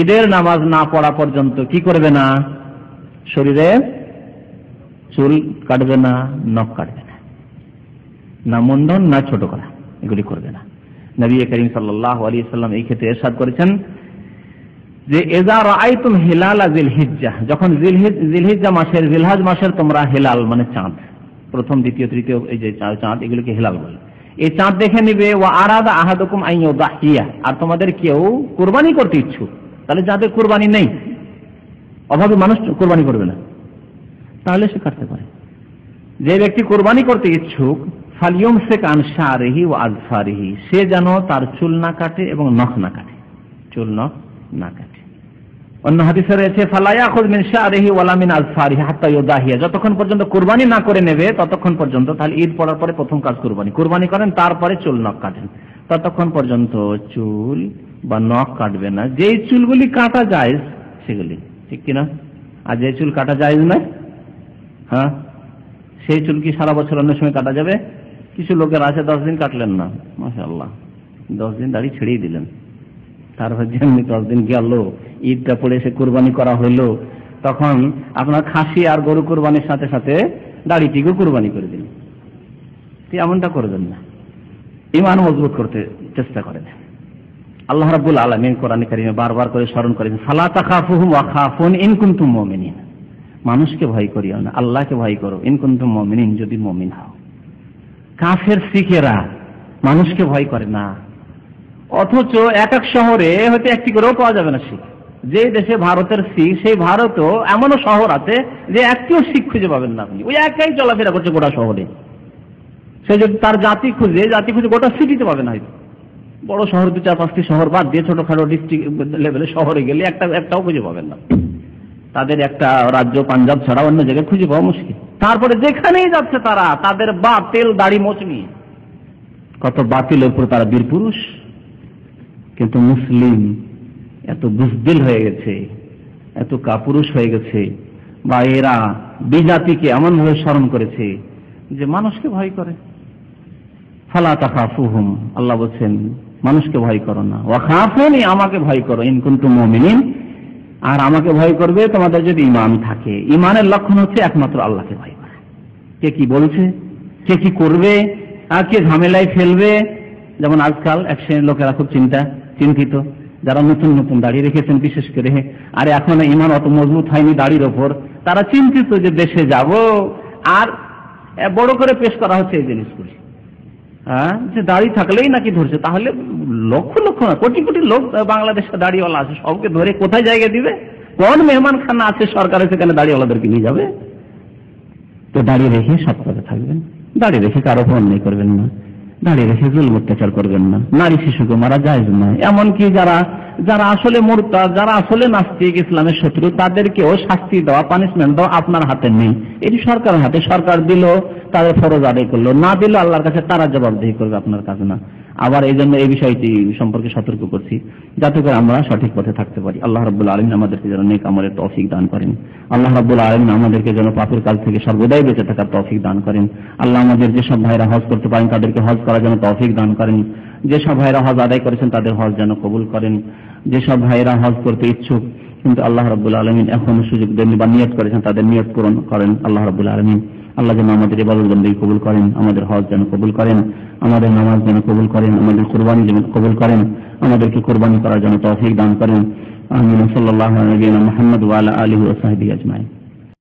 ঈদের নামাজ না পড়া পর্যন্ত কি করবে না, শরীরে চুল কাটবে না, নখ কাটবে না, না মুন্ডন না ছোট করা, এগুলি করবে না। নবী করিম সাল্লাল্লাহু আলাইহি ওয়াসাল্লাম এই ক্ষেত্রে ইরশাদ করেছেন যে ইযা রাআইতুম হিলালা জিলহিজ্জাহ, যখন জিলহিজ্জা মাসের, জিলহজ মাসের তোমরা হিলাল মানে চাঁদ, প্রথম দ্বিতীয় তৃতীয় এই যে চাঁদ এগুলোকে হিলাল বলে, এই চাঁদ দেখে নিবে, ওয়া আরাদা আহাদুকুম আন ইউদাহিয়া, আর তোমাদের কেউ কুরবানি করতে ইচ্ছুক, তাহলে যাদের কুরবানি নেই, অভাবী মানুষ কুরবানি করবে না, তাহলে সে কাটতে পারে। যে ব্যক্তি কুরবানি করতে ইচ্ছুক ফালিয়ুমসিক আন শারিহি ওয়া আযফারিহি, সে যেন তার চুল না কাটে এবং নখ না কাটে, চুল নখ না কাটে। অন্য হাদিসে রয়েছে ফালা ইয়াখুয মিন শারিহি ওয়ালা মিন আযফারিহি হাত্তা ইউদাহিয়া, যতক্ষণ পর্যন্ত কুরবানি না করে নেবে ততক্ষণ পর্যন্ত, তাহলে ঈদ পড়ার পরে প্রথম কাজ কুরবানি করেন, তারপরে চুল নখ কাটেন, ততক্ষণ পর্যন্ত চুল বা নখ কাটবে না। যেই চুলগুলি কাটা যায় সেগুলি, ঠিক কিনা? আর যে চুল কাটা যায় না, হ্যাঁ, সেই চুল কি সারা বছর অন্য সময় কাটা যাবে? কিছু লোকের আছে 10 দিন কাটলেন না, মাশাআল্লাহ 10 দিন দাড়ি ছেড়েই দিলেন, তারপর যেমনি 10 দিন গেল, ঈদটা পড়ে এসে কুরবানি করা হইলো, তখন আপনার খাসি আর গরু কুরবানির সাথে সাথে দাড়িটিকেও কুরবানি করে দিলেন। এমনটা করবেন না, ঈমান মজবুত করতে চেষ্টা করেন। আল্লাহ রাব্বুল আলামিন কোরআনে কারিমে বারবার করে স্মরণ করেছেন, ফালা তাখাফুহুম ওয়া খাফুন ইন কুনতুম মুমিনিন, মানুষকে ভয় করিও না, আল্লাহকে ভয় করো, ইন কুনতুম মুমিনিন, যদি মুমিন হও। কাফের শিখেরা মানুষকে ভয় করে না, অথচ এক এক শহরে হয়তো একটি করেও পাওয়া যাবে না শিখ। যে দেশে ভারতের শিখ, সেই ভারতেও এমনও শহর আছে যে একটিও শিখ খুঁজে পাবেন না আপনি, ওই একাই চলাফেরা করছে গোটা শহরে। সে যদি তার জাতি খুঁজে গোটা সিটিতে পাবেন, হয়তো বড় শহর 2-4-5টি শহর বাদ দিয়ে ছোটখাটো ডিস্ট্রিক্ট লেভেলে শহরে গেলে একটাও খুঁজে পাবেন না। তাদের একটা রাজ্য পাঞ্জাব ছাড়া অন্য জায়গায় খুঁজে পাওয়া মুশকিল। তারপরে যেখানেই যাচ্ছে তারা তাদের বাতিল দাড়ি মোচ নিয়ে, কত বাতিলের উপর তারা বীর পুরুষ। কিন্তু মুসলিম এত বুজদিল হয়ে গেছে, এত কাপুরুষ হয়ে গেছে, বা এরা বিজাতিকে এমন ভাবে স্মরণ করেছে যে মানুষকে ভয় করে। ফালা তাখাফুহুম, আল্লাহ বলছেন মানুষকে ভয় করো না, ওয়া খাফুনি, আমাকে ভয় করো, ইন কুনতুম মুমিনিন, আর আমাকে ভয় করবে তোমাদের যদি ঈমান থাকে। ঈমানের লক্ষণ হচ্ছে একমাত্র আল্লাহকে ভয় করা। কে কি বলছে, কে কি করবে, আর কে ঝামেলায় ফেলবে। যেমন আজকাল এক শ্রেণীর লোকেরা খুব চিন্তিত, যারা নতুন নতুন দাড়ি রেখেছেন বিশেষ করে, আর এখন ঈমান অত মজবুত হয়নি দাড়ির ওপর, তারা চিন্তিত যে দেশে যাব, আর বড় করে পেশ করা হচ্ছে এই জিনিসগুলি, যে দাড়ি থাকলেই নাকি ধরছে। তাহলে লক্ষ লক্ষ না, কোটি কোটি লোক বাংলাদেশে দাড়িওয়ালা আছে, সবকে ধরে কোথায় জায়গা দিবে? কোন মেহমানখানা আছে সরকারের, সেখানে দাড়িওয়ালাদেরকে নিয়ে যাবে? তো দাড়ি রেখে সৎ পথে থাকবেন, দাড়ি রেখে কারো অন্যায় করবেন না। দাঁড়িয়ে রেখে জুলুম অত্যাচার করবেন না। নারী শিশুকে মারা জায়েজ নয়। এমনকি যারা আসলে মুরতাদ, যারা আসলে নাস্তিক, ইসলামের শত্রু, তাদেরকেও শাস্তি দেওয়া, পানিশমেন্ট দেওয়া আপনার হাতে নেই, এটি সরকারের হাতে। সরকার দিল, তাদের ফরজ আদায় করলো, না দিল আল্লাহর কাছে তারা জবাবদিহি করবে, আপনার কাছে না। আবার এই জন্য এই বিষয়টি সম্পর্কে সতর্ক করছি, যাতে করে আমরা সঠিক পথে থাকতে পারি। আল্লাহ রাব্বুল আলামিন আমাদেরকে যেন নেক আমলের তৌফিক দান করেন। আল্লাহ রাব্বুল আলামিন আমাদেরকে যেন পাপের কাজ থেকে সর্বদাই বেঁচে থাকার তৌফিক দান করেন। আল্লাহ আমাদের যেসব ভাইরা হজ করতে পারেন তাদেরকে হজ করার জন্য তৌফিক দান করেন। যেসব ভাইরা হজ আদায় করেছেন তাদের হজ যেন কবুল করেন। যেসব ভাইরা হজ করতে ইচ্ছুক কিন্তু আল্লাহ রাব্বুল আলামিন এখনো সুযোগ দেননি বা নিয়ত করেছেন, তাদের নিয়ত পূরণ করেন আল্লাহ রাব্বুল আলামিন। আল্লাহ যেন আমাদের ইবাদত বন্দেগী কবুল করেন, আমাদের হজ যেন কবুল করেন, আমাদের নামাজ যেন কবুল করেন, আমাদের কুরবানি যেন কবুল করেন, আমাদেরকে কুরবানি করার জন্য তৌফিক দান করেন। আমিন। সাল্লাল্লাহু আলাইহি ওয়া সাল্লাম মুহাম্মদ ওয়া আলা আলিহি ওয়া সাহবিহি আজমাইন।